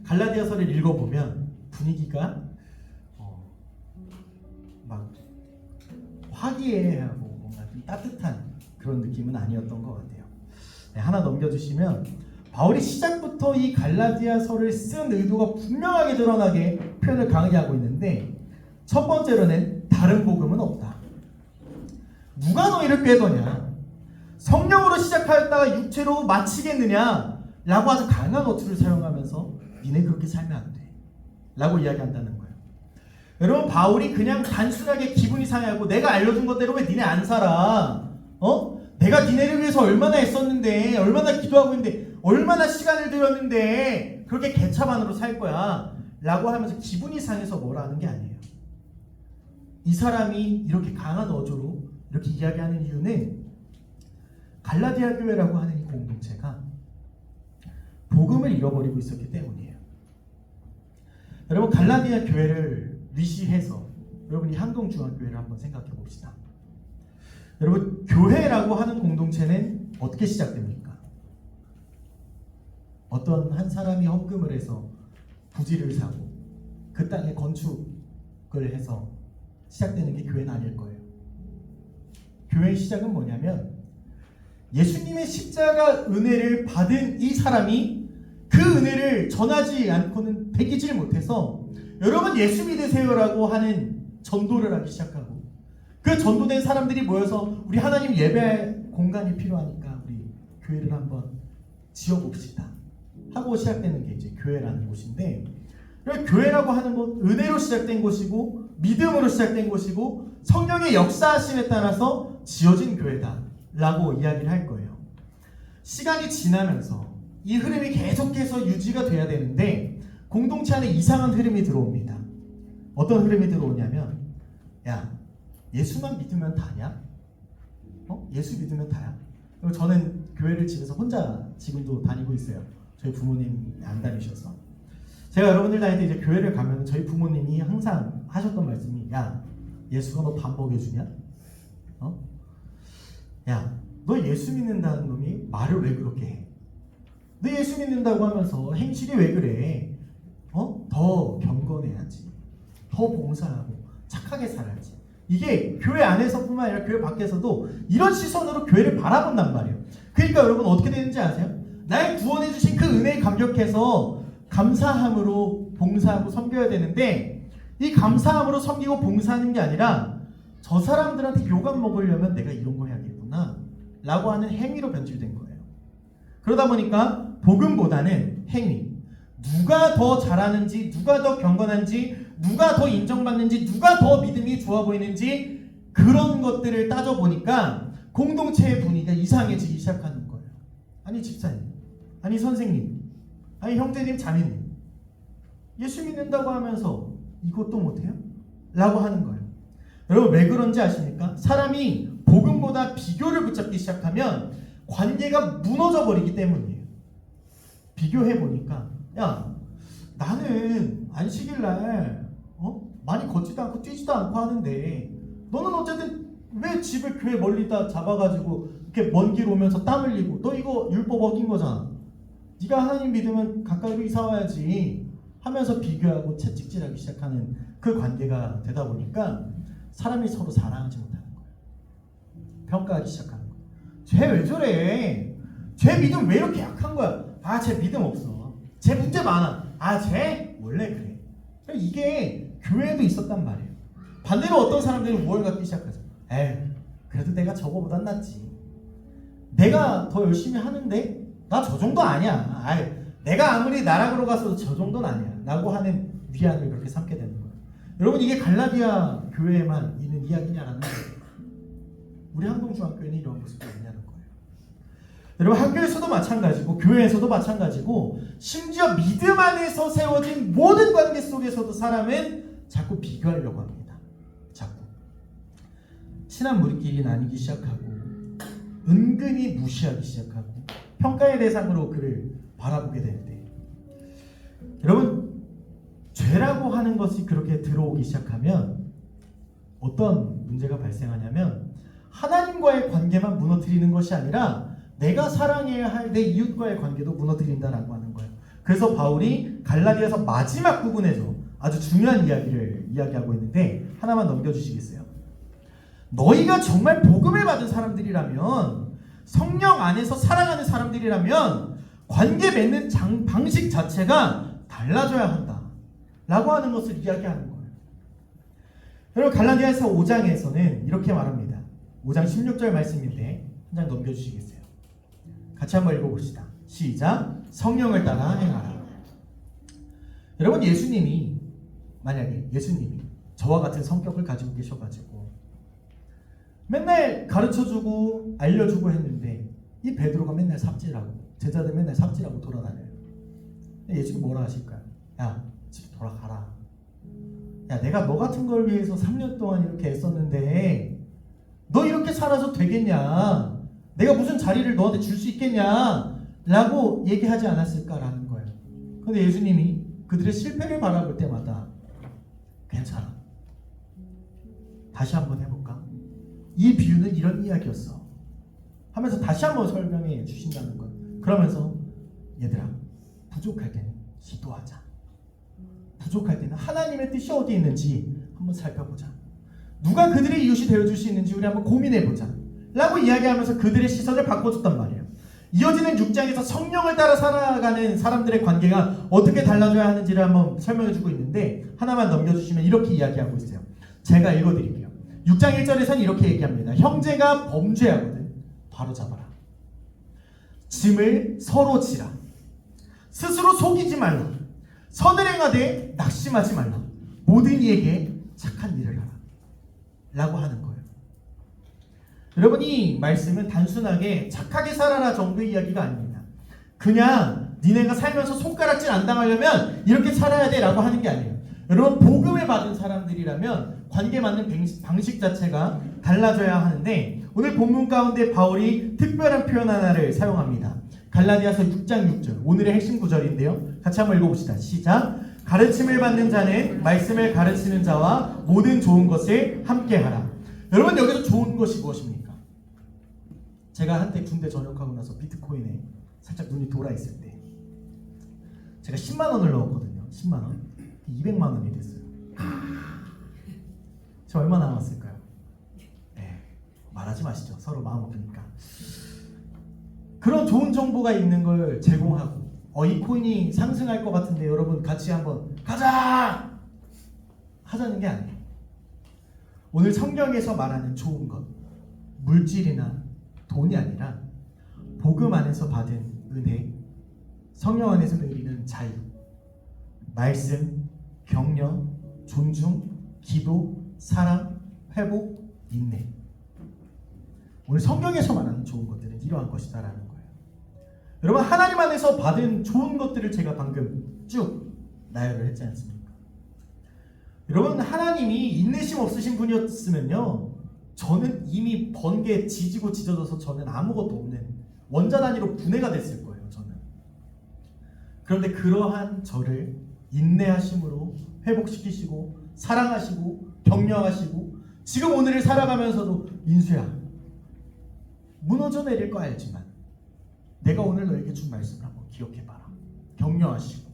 갈라디아서를 읽어보면 분위기가 막 화기애애하고 뭔가 좀 따뜻한 그런 느낌은 아니었던 것 같아요. 네, 하나 넘겨주시면, 바울이 시작부터 이 갈라디아서를 쓴 의도가 분명하게 드러나게 표현을 강하게 하고 있는데, 첫 번째로는 다른 복음은 없다. 누가 너희를 꾀더냐? 성령으로 시작하였다가 육체로 마치겠느냐? 라고 아주 강한 어투를 사용하면서 니네 그렇게 살면 안 돼 라고 이야기한다는 거예요. 여러분, 바울이 그냥 단순하게 기분이 상하고 내가 알려준 것대로 왜 니네 안 살아? 내가 니네를 위해서 얼마나 애썼는데, 얼마나 기도하고 있는데, 얼마나 시간을 들였는데 그렇게 개차반으로 살 거야 라고 하면서 기분이 상해서 뭐라 하는 게 아니에요. 이 사람이 이렇게 강한 어조로 이렇게 이야기하는 이유는 갈라디아 교회라고 하는 이 공동체가 복음을 잃어버리고 있었기 때문이에요. 여러분, 갈라디아 교회를 위시해서 여러분이 한동중앙교회를 한번 생각해 봅시다. 여러분, 교회라고 하는 공동체는 어떻게 시작됩니까? 어떤 한 사람이 헌금을 해서 부지를 사고 그 땅에 건축을 해서 시작되는 게 교회는 아닐 거예요. 교회의 시작은 뭐냐면, 예수님의 십자가 은혜를 받은 이 사람이 그 은혜를 전하지 않고는 베끼질 못해서 여러분 예수 믿으세요라고 하는 전도를 하기 시작하고, 그 전도된 사람들이 모여서 우리 하나님 예배할 공간이 필요하니까 우리 교회를 한번 지어봅시다 하고 시작되는 게 이제 교회라는 곳인데, 교회라고 하는 것, 은혜로 시작된 곳이고 믿음으로 시작된 곳이고 성령의 역사하심에 따라서 지어진 교회다라고 이야기를 할 거예요. 시간이 지나면서 이 흐름이 계속해서 유지가 돼야 되는데 공동체 안에 이상한 흐름이 들어옵니다. 어떤 흐름이 들어오냐면, 야, 예수만 믿으면 다냐? 예수 믿으면 다야. 그리고 저는 교회를 집에서 혼자 지금도 다니고 있어요. 저희 부모님이 안 다니셔서. 제가 여러분들 다닐 때 이제 교회를 가면 저희 부모님이 항상 하셨던 말씀이, 야, 예수가 너 밥 먹여주냐? 야, 너 예수 믿는다는 놈이 말을 왜 그렇게 해? 너 예수 믿는다고 하면서 행실이 왜 그래? 더 경건해야지. 더 봉사하고 착하게 살아야지. 이게 교회 안에서뿐만 아니라 교회 밖에서도 이런 시선으로 교회를 바라본단 말이에요. 그러니까 여러분 어떻게 되는지 아세요? 나의 구원해 주신 그 은혜에 감격해서 감사함으로 봉사하고 섬겨야 되는데, 이 감사함으로 섬기고 봉사하는 게 아니라 저 사람들한테 욕안 먹으려면 내가 이런 거 해야겠구나 라고 하는 행위로 변질된 거예요. 그러다 보니까 복음보다는 행위, 누가 더 잘하는지, 누가 더 경건한지, 누가 더 인정받는지, 누가 더 믿음이 좋아 보이는지, 그런 것들을 따져보니까 공동체의 분위기가 이상해지기 시작하는 거예요. 아니 집사님, 아니 선생님, 아니 형제님, 자매님, 예수 믿는다고 하면서 이것도 못해요? 라고 하는 거예요. 여러분 왜 그런지 아십니까? 사람이 복음보다 비교를 붙잡기 시작하면 관계가 무너져 버리기 때문이에요. 비교해보니까, 야, 나는 안식일날 많이 걷지도 않고 뛰지도 않고 하는데 너는 어쨌든 왜 집을 교회 멀리다 잡아가지고 이렇게 먼 길 오면서 땀 흘리고, 너 이거 율법 어긴 거잖아. 네가 하나님 믿으면 가까이로 이사 와야지 하면서 비교하고 채찍질하기 시작하는 그 관계가 되다 보니까 사람이 서로 사랑하지 못하는 거예요. 평가하기 시작하는 거예요. 쟤 왜 저래? 쟤 믿음 왜 이렇게 약한 거야? 아, 쟤 믿음 없어. 쟤 문제 많아. 아, 쟤 원래 그래. 이게 교회에도 있었단 말이에요. 반대로 어떤 사람들은 우월 갖기 시작하죠. 에휴, 그래도 내가 저거보단 낫지. 내가 더 열심히 하는데 나 저 정도 아니야. 아이, 내가 아무리 나락으로 갔어도 저 정도는 아니야 라고 하는 위안을 그렇게 삼게 되는 거예요. 여러분 이게 갈라디아 교회에만 있는 이야기냐라는 거예요. 우리 항동중학교에는 이런 모습이 있냐는 거예요. 여러분 학교에서도 마찬가지고 교회에서도 마찬가지고 심지어 믿음 안에서 세워진 모든 관계 속에서도 사람은 자꾸 비교하려고 합니다. 자꾸 친한 무리끼리 나뉘기 시작하고 은근히 무시하기 시작하고 평가의 대상으로 그를 바라보게 되는데, 여러분 죄라고 하는 것이 그렇게 들어오기 시작하면 어떤 문제가 발생하냐면 하나님과의 관계만 무너뜨리는 것이 아니라 내가 사랑해야 할 내 이웃과의 관계도 무너뜨린다라고 하는 거예요. 그래서 바울이 갈라디아서 마지막 부분에서 아주 중요한 이야기를 이야기하고 있는데 하나만 넘겨주시겠어요? 너희가 정말 복음을 받은 사람들이라면, 성령 안에서 사랑하는 사람들이라면 관계 맺는 방식 자체가 달라져야 한다 라고 하는 것을 이야기하는 거예요. 여러분 갈라디아서 5장에서는 이렇게 말합니다. 5장 16절 말씀인데 한 장 넘겨주시겠어요? 같이 한번 읽어봅시다. 시작. 성령을 따라 행하라. 여러분 예수님이, 만약에 예수님이 저와 같은 성격을 가지고 계셔가지고 맨날 가르쳐주고 알려주고 했는데 이 베드로가 맨날 삽질하고 제자들 맨날 삽질하고 돌아다녀요. 예수님 뭐라 하실까요? 야, 집 돌아가라. 야, 내가 너 같은 걸 위해서 3년 동안 이렇게 애썼는데 너 이렇게 살아서 되겠냐? 내가 무슨 자리를 너한테 줄 수 있겠냐? 라고 얘기하지 않았을까라는 거예요. 그런데 예수님이 그들의 실패를 바라볼 때마다 괜찮아, 다시 한번 해볼까? 이 비유는 이런 이야기였어 하면서 다시 한번 설명해 주신다는 거예요. 그러면서 얘들아, 부족할 때는 기도하자. 부족할 때는 하나님의 뜻이 어디에 있는지 한번 살펴보자. 누가 그들의 이웃이 되어줄 수 있는지 우리 한번 고민해보자 라고 이야기하면서 그들의 시선을 바꿔줬단 말이에요. 이어지는 6장에서 성령을 따라 살아가는 사람들의 관계가 어떻게 달라져야 하는지를 한번 설명해주고 있는데 하나만 넘겨주시면 이렇게 이야기하고 있어요. 제가 읽어드릴게요. 6장 1절에서는 이렇게 얘기합니다. 형제가 범죄하거든 바로 잡아라. 짐을 서로 지라. 스스로 속이지 말라. 선을 행하되 낙심하지 말라. 모든 이에게 착한 일을 하라 라고 하는 거예요. 여러분 이 말씀은 단순하게 착하게 살아라 정도의 이야기가 아닙니다. 그냥 니네가 살면서 손가락질 안 당하려면 이렇게 살아야 돼 라고 하는 게 아니에요. 여러분 복음을 받은 사람들이라면 관계 맺는 방식 자체가 달라져야 하는데 오늘 본문 가운데 바울이 특별한 표현 하나를 사용합니다. 갈라디아서 6장 6절 오늘의 핵심 구절인데요. 같이 한번 읽어봅시다. 시작. 가르침을 받는 자는 말씀을 가르치는 자와 모든 좋은 것을 함께하라. 여러분 여기서 좋은 것이 무엇입니까? 제가 한때 군대 전역하고 나서 비트코인에 살짝 눈이 돌아 있을 때 제가 10만 원을 넣었거든요. 10만 원. 200만 원이 됐어요. 저 얼마 남았을까요? 네, 말하지 마시죠. 서로 마음 아프니까. 그런 좋은 정보가 있는 걸 제공하고 이 코인이 상승할 것 같은데 여러분 같이 한번 가자! 하자는 게 아니에요. 오늘 성경에서 말하는 좋은 것, 물질이나 돈이 아니라 복음 안에서 받은 은혜, 성령 안에서 누리는 자유, 말씀, 격려, 존중, 기도, 사랑, 회복, 인내. 오늘 성경에서 말하는 좋은 것들은 이러한 것이다라는 거예요. 여러분 하나님 안에서 받은 좋은 것들을 제가 방금 쭉 나열을 했지 않습니까? 여러분 하나님이 인내심 없으신 분이었으면요 저는 이미 번개에 지지고 찢어져서 저는 아무것도 없는 원자 단위로 분해가 됐을 거예요. 저는. 그런데 그러한 저를 인내하심으로 회복시키시고 사랑하시고 격려하시고 지금 오늘을 살아가면서도 민수야 무너져 내릴 거 알지만 내가 오늘 너에게 준 말씀을 한번 기억해봐라. 격려하시고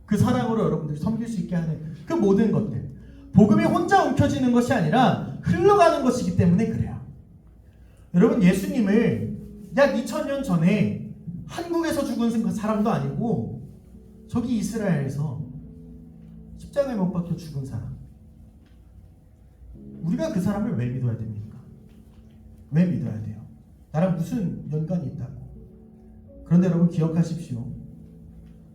그 사랑으로 여러분들이 섬길 수 있게 하는 그 모든 것들 복음이 혼자 움켜지는 것이 아니라 흘러가는 것이기 때문에 그래요. 여러분 예수님을 약 2000년 전에 한국에서 죽은 사람도 아니고 저기 이스라엘에서 십자가에 못 박혀 죽은 사람 우리가 그 사람을 왜 믿어야 됩니까? 왜 믿어야 돼요? 나랑 무슨 연관이 있다고? 그런데 여러분 기억하십시오.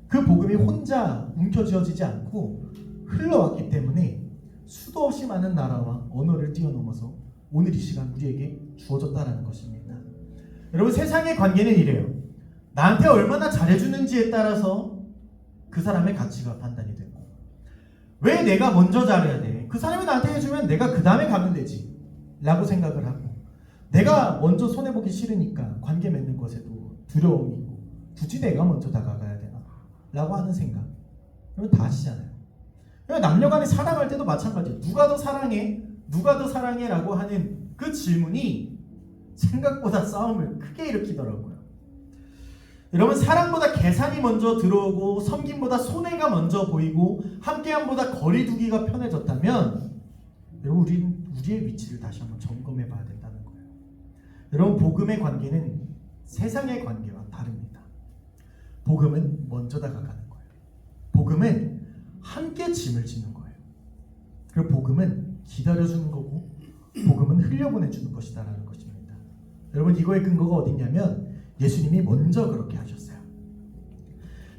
그 복음이 혼자 움켜쥐어지지 않고 흘러왔기 때문에 수도 없이 많은 나라와 언어를 뛰어넘어서 오늘 이 시간 우리에게 주어졌다는 것입니다. 여러분 세상의 관계는 이래요. 나한테 얼마나 잘해주는지에 따라서 그 사람의 가치가 판단이 되고 왜 내가 먼저 잘해야 돼? 그 사람이 나한테 해주면 내가 그 다음에 가면 되지 라고 생각을 하고 내가 먼저 손해보기 싫으니까 관계 맺는 것에도 두려움이 있고 굳이 내가 먼저 다가가야 되나? 라고 하는 생각 여러분 다 아시잖아요. 남녀간에 사랑할 때도 마찬가지예요. 누가 더 사랑해? 누가 더 사랑해? 라고 하는 그 질문이 생각보다 싸움을 크게 일으키더라고요. 여러분 사랑보다 계산이 먼저 들어오고 섬김보다 손해가 먼저 보이고 함께함보다 거리 두기가 편해졌다면 여러분 우리의 위치를 다시 한번 점검해 봐야 된다는 거예요. 여러분 복음의 관계는 세상의 관계와 다릅니다. 복음은 먼저 다가가는 거예요. 복음은 함께 짐을 지는 거예요. 그리고 복음은 기다려주는 거고 복음은 흘려보내주는 것이다라는 것입니다. 여러분 이거의 근거가 어디냐면 예수님이 먼저 그렇게 하셨어요.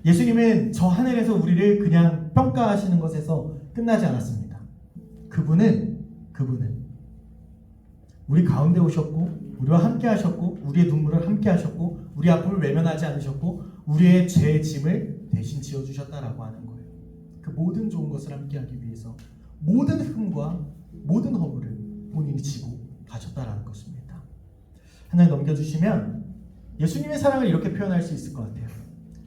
예수님은 저 하늘에서 우리를 그냥 평가하시는 것에서 끝나지 않았습니다. 그분은 우리 가운데 오셨고 우리와 함께 하셨고 우리의 눈물을 함께 하셨고 우리 아픔을 외면하지 않으셨고 우리의 죄의 짐을 대신 지어주셨다라고 하는 거예요. 그 모든 좋은 것을 함께하기 위해서 모든 흠과 모든 허물을 본인이 지고 가셨다라는 것입니다. 하나 넘겨주시면 예수님의 사랑을 이렇게 표현할 수 있을 것 같아요.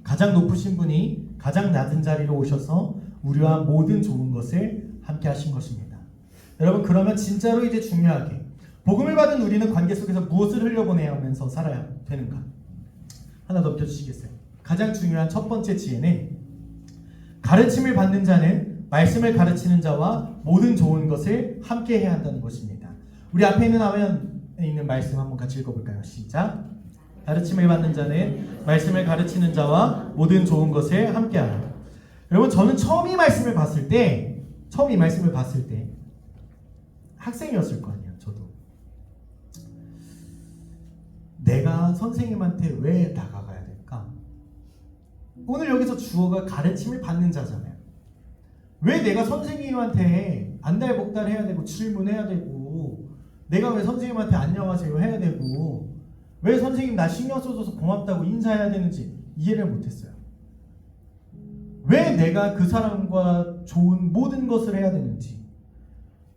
가장 높으신 분이 가장 낮은 자리로 오셔서 우리와 모든 좋은 것을 함께 하신 것입니다. 여러분 그러면 진짜로 이제 중요하게 복음을 받은 우리는 관계 속에서 무엇을 흘려보내면서 살아야 되는가? 하나 넘겨주시겠어요? 가장 중요한 첫 번째 지혜는 가르침을 받는 자는 말씀을 가르치는 자와 모든 좋은 것을 함께 해야 한다는 것입니다. 우리 앞에 있는 화면에 있는 말씀 한번 같이 읽어볼까요? 시작. 가르침을 받는 자는 말씀을 가르치는 자와 모든 좋은 것을 함께하라. 여러분 저는 처음 이 말씀을 봤을 때 학생이었을 거 아니에요. 저도 내가 선생님한테 왜 다가가야 될까? 오늘 여기서 주어가 가르침을 받는 자잖아요. 왜 내가 선생님한테 안달복달 해야 되고 질문해야 되고 내가 왜 선생님한테 안녕하세요 해야 되고 왜 선생님 나 신경 써줘서 고맙다고 인사해야 되는지 이해를 못했어요. 왜 내가 그 사람과 좋은 모든 것을 해야 되는지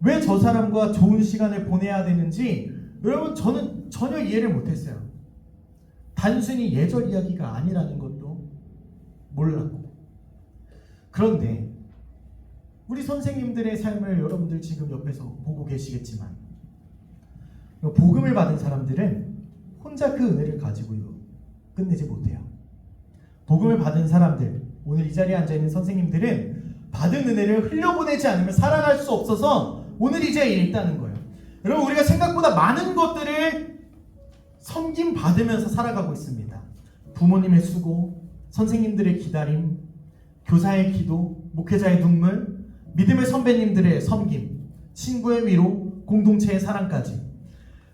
왜 저 사람과 좋은 시간을 보내야 되는지 여러분 저는 전혀 이해를 못했어요. 단순히 예절 이야기가 아니라는 것도 몰랐고. 그런데 우리 선생님들의 삶을 여러분들 지금 옆에서 보고 계시겠지만 복음을 받은 사람들은 혼자 그 은혜를 가지고 끝내지 못해요. 복음을 받은 사람들, 오늘 이 자리에 앉아있는 선생님들은 받은 은혜를 흘려보내지 않으면 살아갈 수 없어서 오늘 이 자리에 있다는 거예요. 여러분 우리가 생각보다 많은 것들을 섬김 받으면서 살아가고 있습니다. 부모님의 수고, 선생님들의 기다림, 교사의 기도, 목회자의 눈물, 믿음의 선배님들의 섬김, 친구의 위로, 공동체의 사랑까지.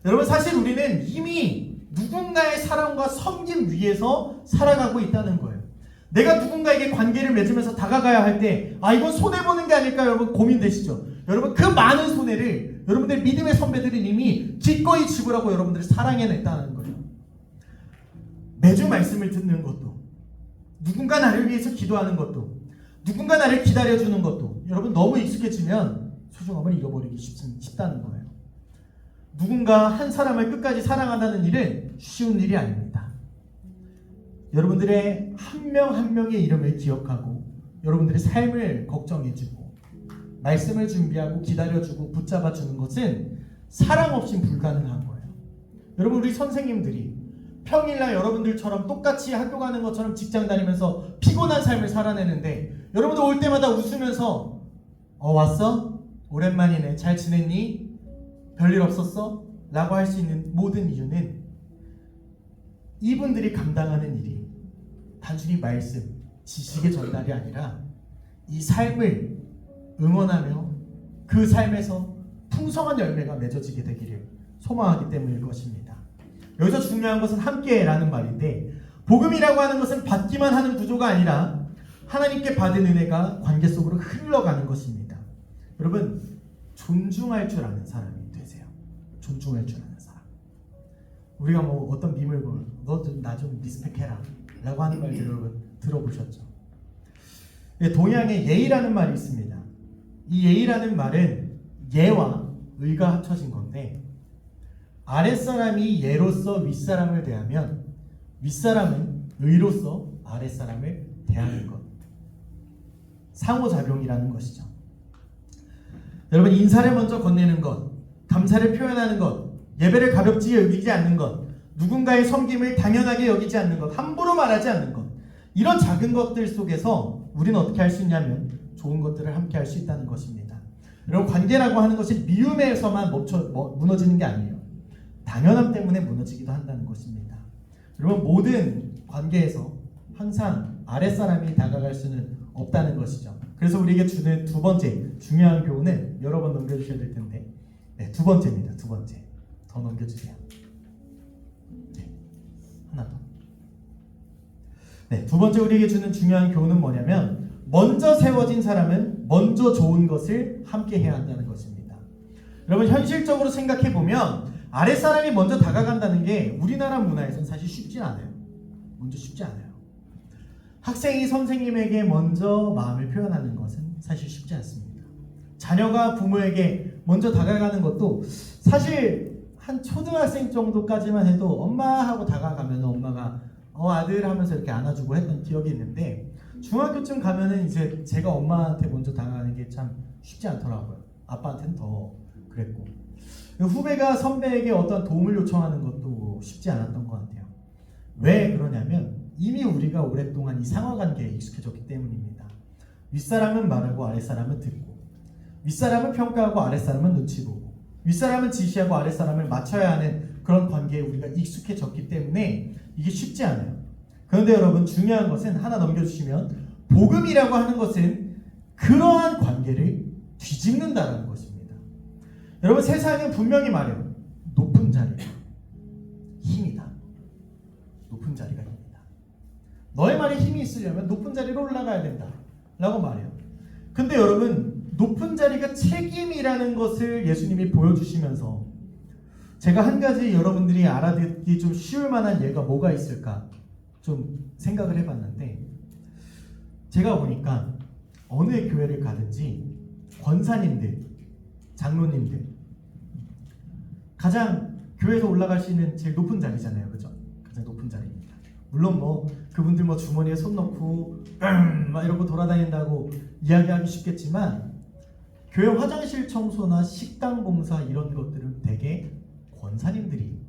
여러분 사실 우리는 이미 누군가의 사랑과 섬김 위에서 살아가고 있다는 거예요. 내가 누군가에게 관계를 맺으면서 다가가야 할 때 이건 손해보는 게 아닐까 여러분 고민되시죠? 여러분 그 많은 손해를 여러분들 믿음의 선배들은 이미 기꺼이 지불하고 여러분들을 사랑해냈다는 거예요. 매주 말씀을 듣는 것도, 누군가 나를 위해서 기도하는 것도, 누군가 나를 기다려주는 것도 여러분 너무 익숙해지면 소중함을 잃어버리기 쉽다는 거예요. 누군가 한 사람을 끝까지 사랑한다는 일은 쉬운 일이 아닙니다. 여러분들의 한 명 한 명의 이름을 기억하고 여러분들의 삶을 걱정해주고 말씀을 준비하고 기다려주고 붙잡아주는 것은 사랑 없인 불가능한 거예요. 여러분 우리 선생님들이 평일날 여러분들처럼 똑같이 학교 가는 것처럼 직장 다니면서 피곤한 삶을 살아내는데 여러분들 올 때마다 웃으면서 왔어? 오랜만이네. 잘 지냈니? 별일 없었어? 라고 할 수 있는 모든 이유는 이분들이 감당하는 일이 단순히 말씀, 지식의 전달이 아니라 이 삶을 응원하며 그 삶에서 풍성한 열매가 맺어지게 되기를 소망하기 때문일 것입니다. 여기서 중요한 것은 함께라는 말인데 복음이라고 하는 것은 받기만 하는 구조가 아니라 하나님께 받은 은혜가 관계 속으로 흘러가는 것입니다. 여러분 존중할 줄 아는 사람이 되세요. 존중할 줄 아는 사람. 우리가 뭐 어떤 밈을 보면 너 좀 나 좀 리스펙해라 라고 하는 말들 여러분 들어보셨죠? 동양에 예의라는 말이 있습니다. 이 예의라는 말은 예와 의가 합쳐진 건데 아랫사람이 예로서 윗사람을 대하면 윗사람은 의로서 아랫사람을 대하는 것. 상호작용이라는 것이죠. 여러분 인사를 먼저 건네는 것, 감사를 표현하는 것, 예배를 가볍게 여기지 않는 것, 누군가의 섬김을 당연하게 여기지 않는 것, 함부로 말하지 않는 것, 이런 작은 것들 속에서 우리는 어떻게 할 수 있냐면 좋은 것들을 함께 할 수 있다는 것입니다. 여러분 관계라고 하는 것이 미움에서만 무너지는 게 아니에요. 당연함 때문에 무너지기도 한다는 것입니다. 여러분 모든 관계에서 항상 아랫사람이 다가갈 수는 없다는 것이죠. 그래서 우리에게 주는 두 번째 중요한 교훈은 여러 번 넘겨주셔야 될 텐데 두 번째입니다. 두 번째 더 넘겨주세요. 하나 더. 두 번째 우리에게 주는 중요한 교훈은 뭐냐면 먼저 세워진 사람은 먼저 좋은 것을 함께 해야 한다는 것입니다. 여러분 현실적으로 생각해보면 아랫사람이 먼저 다가간다는 게 우리나라 문화에서는 사실 쉽지 않아요. 먼저 쉽지 않아요. 학생이 선생님에게 먼저 마음을 표현하는 것은 사실 쉽지 않습니다. 자녀가 부모에게 먼저 다가가는 것도 사실 한 초등학생 정도까지만 해도 엄마 하고 다가가면 엄마가 아들 하면서 이렇게 안아주고 했던 기억이 있는데 중학교쯤 가면은 이제 제가 엄마한테 먼저 다가가는 게 참 쉽지 않더라고요. 아빠한테는 더 그랬고 후배가 선배에게 어떤 도움을 요청하는 것도 쉽지 않았던 것 같아요. 왜 그러냐면 이미 우리가 오랫동안 이 상하관계에 익숙해졌기 때문입니다. 윗사람은 말하고 아랫사람은 듣고 윗사람은 평가하고 아랫사람은 눈치 보고 윗사람은 지시하고 아랫사람을 맞춰야 하는 그런 관계에 우리가 익숙해졌기 때문에 이게 쉽지 않아요. 그런데 여러분 중요한 것은 하나 넘겨주시면 복음이라고 하는 것은 그러한 관계를 뒤집는다는 것입니다. 여러분 세상은 분명히 말해요. 높은 자리가 힘이다. 높은 자리가 힘이다. 너의 말에 힘이 있으려면 높은 자리로 올라가야 된다 라고 말해요. 근데 여러분 높은 자리가 책임이라는 것을 예수님이 보여주시면서 제가 한 가지 여러분들이 알아듣기 좀 쉬울 만한 예가 뭐가 있을까 좀 생각을 해봤는데 제가 보니까 어느 교회를 가든지 권사님들 장로님들 가장 교회에서 올라갈 수 있는 제일 높은 자리잖아요, 그죠? 가장 높은 자리입니다. 물론 뭐 그분들 뭐 주머니에 손 넣고 막 이러고 돌아다닌다고 이야기하기 쉽겠지만 교회 화장실 청소나 식당 봉사 이런 것들은 대개 권사님들이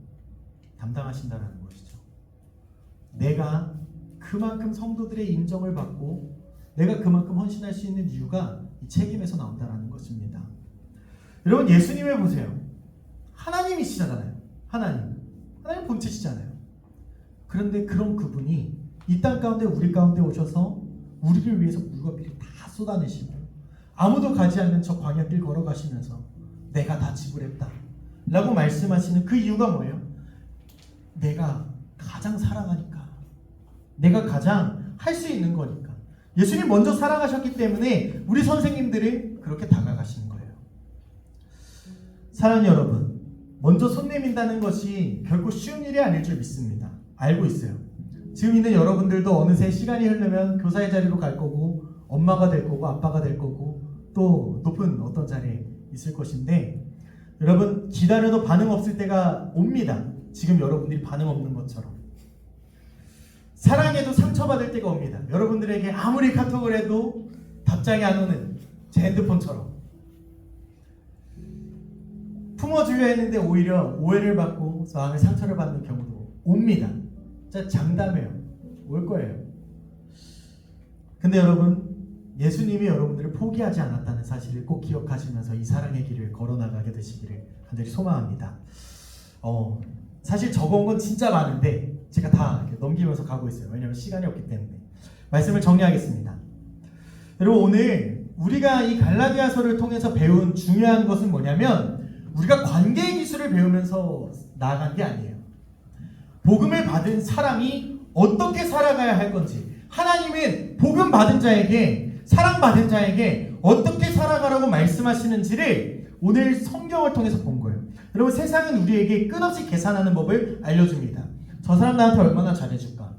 담당하신다는 것이죠. 내가 그만큼 성도들의 인정을 받고 내가 그만큼 헌신할 수 있는 이유가 이 책임에서 나온다는 것입니다. 여러분 예수님을 보세요. 하나님이시잖아요. 하나님 본체시잖아요. 그런데 그런 그분이 이 땅 가운데 우리 가운데 오셔서 우리를 위해서 물과 피를 다 쏟아내시고 아무도 가지 않는 저 광야길 걸어가시면서 내가 다 지불했다 라고 말씀하시는 그 이유가 뭐예요? 내가 가장 사랑하니까, 내가 가장 할 수 있는 거니까. 예수님 먼저 사랑하셨기 때문에 우리 선생님들이 그렇게 다가가시는 거예요. 사랑하는 여러분, 먼저 손 내민다는 것이 결코 쉬운 일이 아닐 줄 믿습니다. 알고 있어요. 지금 있는 여러분들도 어느새 시간이 흐르면 교사의 자리로 갈 거고 엄마가 될 거고 아빠가 될 거고 또 높은 어떤 자리에 있을 것인데, 여러분 기다려도 반응 없을 때가 옵니다. 지금 여러분들이 반응 없는 것처럼. 사랑해도 상처받을 때가 옵니다. 여러분들에게 아무리 카톡을 해도 답장이 안 오는 제 핸드폰처럼. 품어주려 했는데 오히려 오해를 받고 마음의 상처를 받는 경우도 옵니다. 진짜 장담해요. 올 거예요. 근데 여러분, 예수님이 여러분들을 포기하지 않았다는 사실을 꼭 기억하시면서 이 사랑의 길을 걸어나가게 되시기를 간절히 소망합니다. 사실 적어온 건 진짜 많은데 제가 다 이렇게 넘기면서 가고 있어요. 왜냐하면 시간이 없기 때문에. 말씀을 정리하겠습니다. 여러분, 오늘 우리가 이 갈라디아서를 통해서 배운 중요한 것은 뭐냐면, 우리가 관계의 기술을 배우면서 나아간 게 아니에요. 복음을 받은 사람이 어떻게 살아가야 할 건지, 하나님은 복음 받은 자에게, 사랑받은 자에게 어떻게 살아가라고 말씀하시는지를 오늘 성경을 통해서 본 거예요. 여러분, 세상은 우리에게 끝없이 계산하는 법을 알려줍니다. 저 사람 나한테 얼마나 잘해줄까?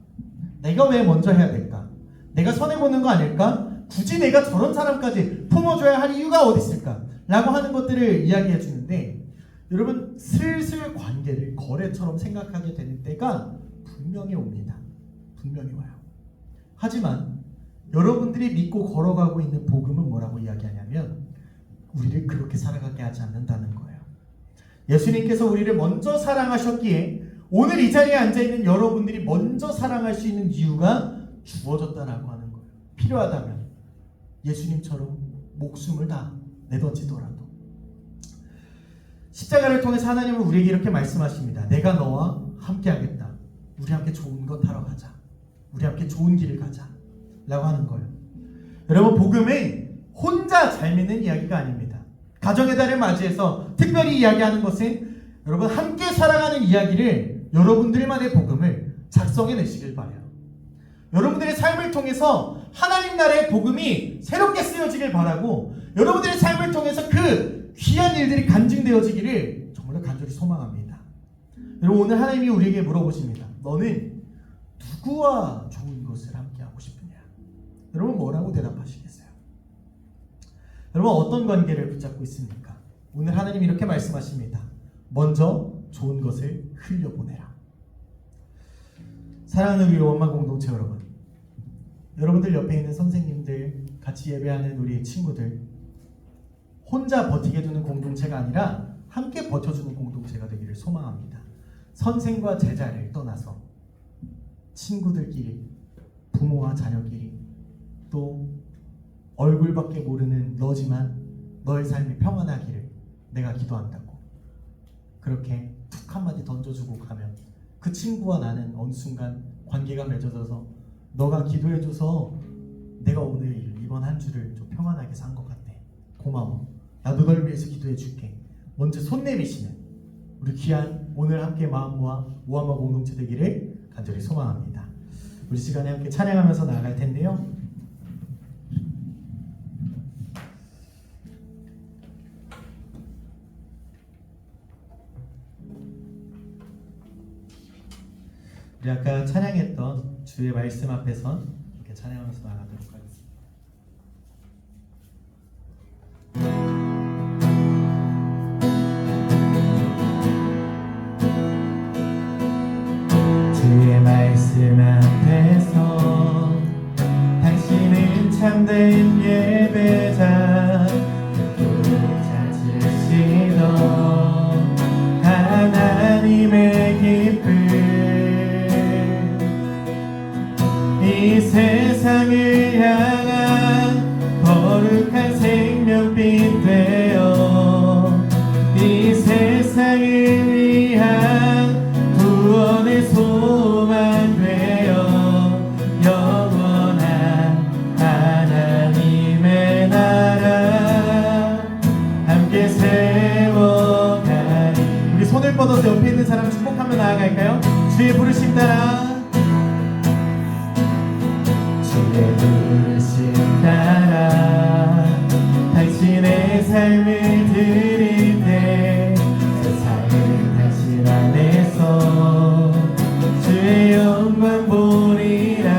내가 왜 먼저 해야 될까? 내가 손해보는 거 아닐까? 굳이 내가 저런 사람까지 품어줘야 할 이유가 어디 있을까? 라고 하는 것들을 이야기해 주는데, 여러분 슬슬 관계를 거래처럼 생각하게 되는 때가 분명히 옵니다. 분명히 와요. 하지만 여러분들이 믿고 걸어가고 있는 복음은 뭐라고 이야기하냐면, 우리를 그렇게 살아가게 하지 않는다는 거예요. 예수님께서 우리를 먼저 사랑하셨기에 오늘 이 자리에 앉아있는 여러분들이 먼저 사랑할 수 있는 이유가 주어졌다라고 하는 거예요. 필요하다면 예수님처럼 목숨을 다 내던지더라도. 십자가를 통해서 하나님은 우리에게 이렇게 말씀하십니다. 내가 너와 함께 하겠다. 우리 함께 좋은 것 하러 가자. 우리 함께 좋은 길을 가자 라고 하는 거예요. 여러분, 복음은 혼자 잘 믿는 이야기가 아닙니다. 가정의 달을 맞이해서 특별히 이야기하는 것은 여러분 함께 살아가는 이야기를, 여러분들만의 복음을 작성해 내시길 바라요. 여러분들의 삶을 통해서 하나님 나라의 복음이 새롭게 쓰여지길 바라고, 여러분들의 삶을 통해서 그 귀한 일들이 간증되어지기를 정말로 간절히 소망합니다. 여러분, 오늘 하나님이 우리에게 물어보십니다. 너는 누구와 좋은 것을 함께 하고 싶으냐? 여러분 뭐라고 대답하시겠어요? 여러분 어떤 관계를 붙잡고 있습니까? 오늘 하나님이 이렇게 말씀하십니다. 먼저 좋은 것을 흘려보내라. 사랑하는 우리 원마 공동체 여러분, 여러분들 옆에 있는 선생님들, 같이 예배하는 우리 친구들, 혼자 버티게 두는 공동체가 아니라 함께 버텨주는 공동체가 되기를 소망합니다. 선생과 제자를 떠나서 친구들끼리, 부모와 자녀끼리, 또 얼굴밖에 모르는 너지만 너의 삶이 평안하기를 내가 기도한다고 그렇게 툭 한마디 던져주고 가면, 그 친구와 나는 어느 순간 관계가 맺어져서 너가 기도해줘서 내가 오늘 이번 한 주를 좀 평안하게 산 것 같아. 고마워. 나도 널 위해서 기도해줄게. 먼저 손 내미시는 우리 귀한 오늘 함께 마음 모아 오한마 공동체 되기를 간절히 소망합니다. 우리 시간에 함께 찬양하면서 나아갈 텐데요. 우리 아까 찬양했던 주의 말씀 앞에서 이렇게 찬양하면서 나아가도록 하겠습니다. 말씀 앞에서 당신은 참된 예배자 찾으시던 하나님의 기쁨 이 세상을 향한 거룩한 생명빛 되어 이 세상을 위한 구원의 소망 되어 영원한 하나님의 나라 함께 세워가리. 우리 손을 뻗어서 옆에 있는 사람 축복하며 나아갈까요? 주의 부르심 따라 주의 부르심 따라 당신의 삶을 드릴 때 세상을 당신 안에서 주의 영광 보리라.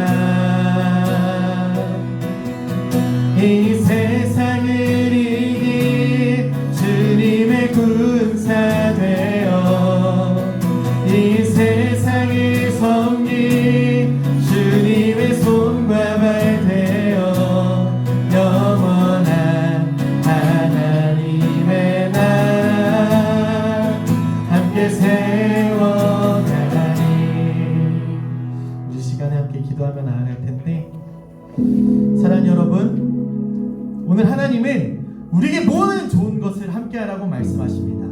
이 세상을 이길 주님의 군사 되어 이 세상을 섬길 주님의 손과 발 되어 영원한 하나님의 나라 함께 세워가리. 우리 시간에 함께 기도하며 나아갈 텐데, 사랑하는 여러분, 오늘 하나님은 우리에게 모든 좋은 것을 함께하라고 말씀하십니다.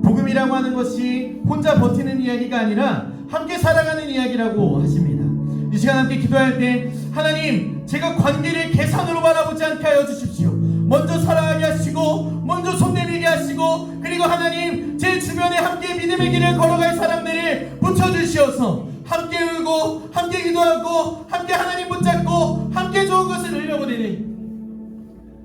복음이라고 하는 것이 혼자 버티는 이야기가 아니라 함께 살아가는 이야기라고 하십니다. 이 시간 함께 기도할 때 하나님, 제가 관계를 계산으로 바라보지 않게 하여 주십시오. 먼저 사랑하게 하시고 먼저 손 내밀게 하시고, 그리고 하나님 제 주변에 함께 믿음의 길을 걸어갈 사람들을 붙여주시어서 함께 울고 함께 기도하고 함께 하나님 붙잡고 함께 좋은 것을 흘려보내는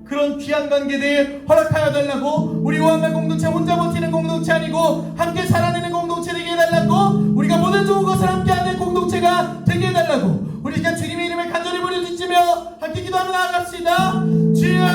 그런 귀한 관계들 허락하여 달라고, 우리 오한말 공동체 혼자 버티는 공동체 아니고 함께 살아내는 공동체 되게 해달라고, 우리가 모든 좋은 것을 함께하는 공동체가 되게 해달라고 우리 시간 주님의 이름을 간절히 부르짖으며 함께 기도하며 나아갑시다. 주여,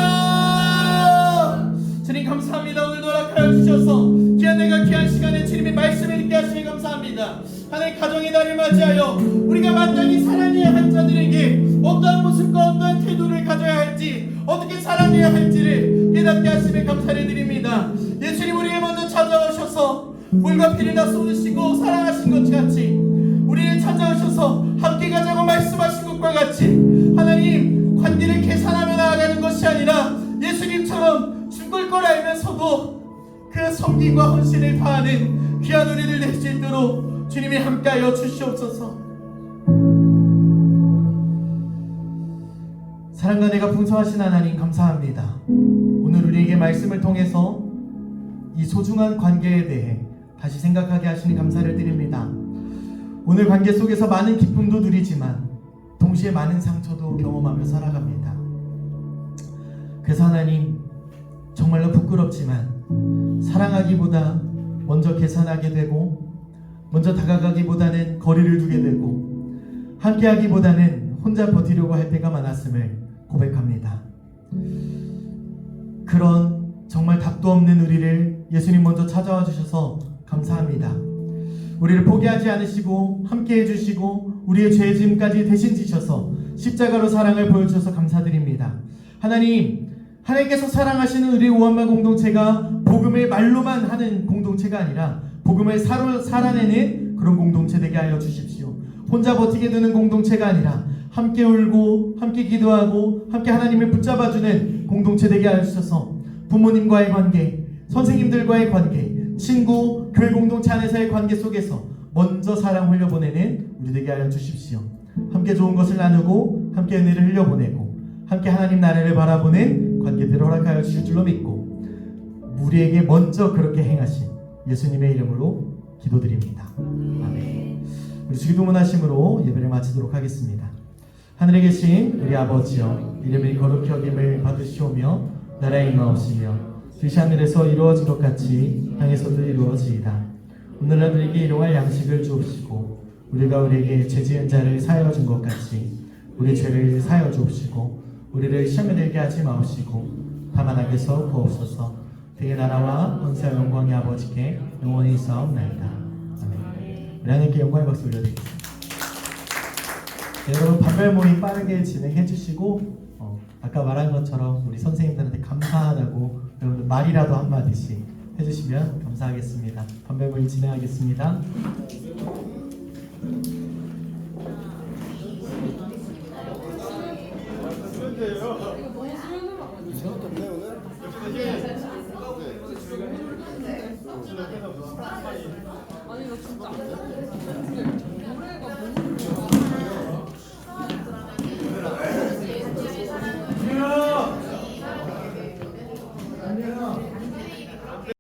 주님 감사합니다. 오늘도 허락하여 주셔서 귀한 내가 귀한 시간에 주님의 말씀을 읽게 하시니 감사합니다. 하나님 가정의 날을 맞이하여 우리가 마땅히 사랑해야 할 자들에게 어떠한 모습과 어떠한 태도를 가져야 할지, 어떻게 사랑해야 할지를 깨닫게 하시며 감사를 드립니다. 예수님 우리에게 먼저 찾아오셔서 물과 피를 다 쏟으시고 사랑하신 것 같이 우리를 찾아오셔서 함께 가자고 말씀하신 것과 같이 하나님 관계를 계산하며 나아가는 것이 아니라 예수님처럼 죽을 걸 알면서도 그 섬김과 헌신을 다하는 귀한 우리들 될 수 있도록 주님이 함께하여 주시옵소서. 사랑과 내가 풍성하신 하나님 감사합니다. 오늘 우리에게 말씀을 통해서 이 소중한 관계에 대해 다시 생각하게 하시니 감사를 드립니다. 오늘 관계 속에서 많은 기쁨도 누리지만 동시에 많은 상처도 경험하며 살아갑니다. 그래서 하나님 정말로 부끄럽지만 사랑하기보다 먼저 계산하게 되고, 먼저 다가가기보다는 거리를 두게 되고, 함께하기보다는 혼자 버티려고 할 때가 많았음을 고백합니다. 그런 정말 답도 없는 우리를 예수님 먼저 찾아와 주셔서 감사합니다. 우리를 포기하지 않으시고 함께 해주시고 우리의 죄 짐까지 대신 지셔서 십자가로 사랑을 보여주셔서 감사드립니다. 하나님, 하나님께서 사랑하시는 우리 오한말 공동체가 복음을 말로만 하는 공동체가 아니라 복음을 살아내는 그런 공동체 되게 하여 주십시오. 혼자 버티게 되는 공동체가 아니라 함께 울고 함께 기도하고 함께 하나님을 붙잡아주는 공동체 되게 하여 주셔서 부모님과의 관계, 선생님들과의 관계, 친구, 교회 공동체 안에서의 관계 속에서 먼저 사랑 흘려보내는 우리 되게 하여 주십시오. 함께 좋은 것을 나누고 함께 은혜를 흘려보내고 함께 하나님 나라를 바라보는 관계들을 허락하여 주실 줄로 믿고 우리에게 먼저 그렇게 행하신 예수님의 이름으로 기도드립니다. 아멘. 우리 주기도문 하심으로 예배를 마치도록 하겠습니다. 하늘에 계신 우리 아버지여, 이름이 거룩히 여김을 받으시오며 나라의 임하옵시며 뜻이 하늘에서 이루어진 것 같이 땅에서도 이루어지이다. 오늘날 우리에게 일용할 양식을 주옵시고 우리가 우리에게 죄 지은 자를 사하여 준 것 같이 우리 죄를 사하여 주옵시고 우리를 시험에 들게 하지 마옵시고 다만 악에서 구하옵소서. 되게 나라와 권세와 영광이 아버지께 영원히 있사옵나이다. 아멘. 우리 하나님께 영광의 박수 올려드리겠습니다. 네, 여러분 반별 모임 빠르게 진행해 주시고 아까 말한 것처럼 우리 선생님들한테 감사하다고 여러분들 말이라도 한마디씩 해주시면 감사하겠습니다. 반별 모임 진행하겠습니다. 아니 나 진짜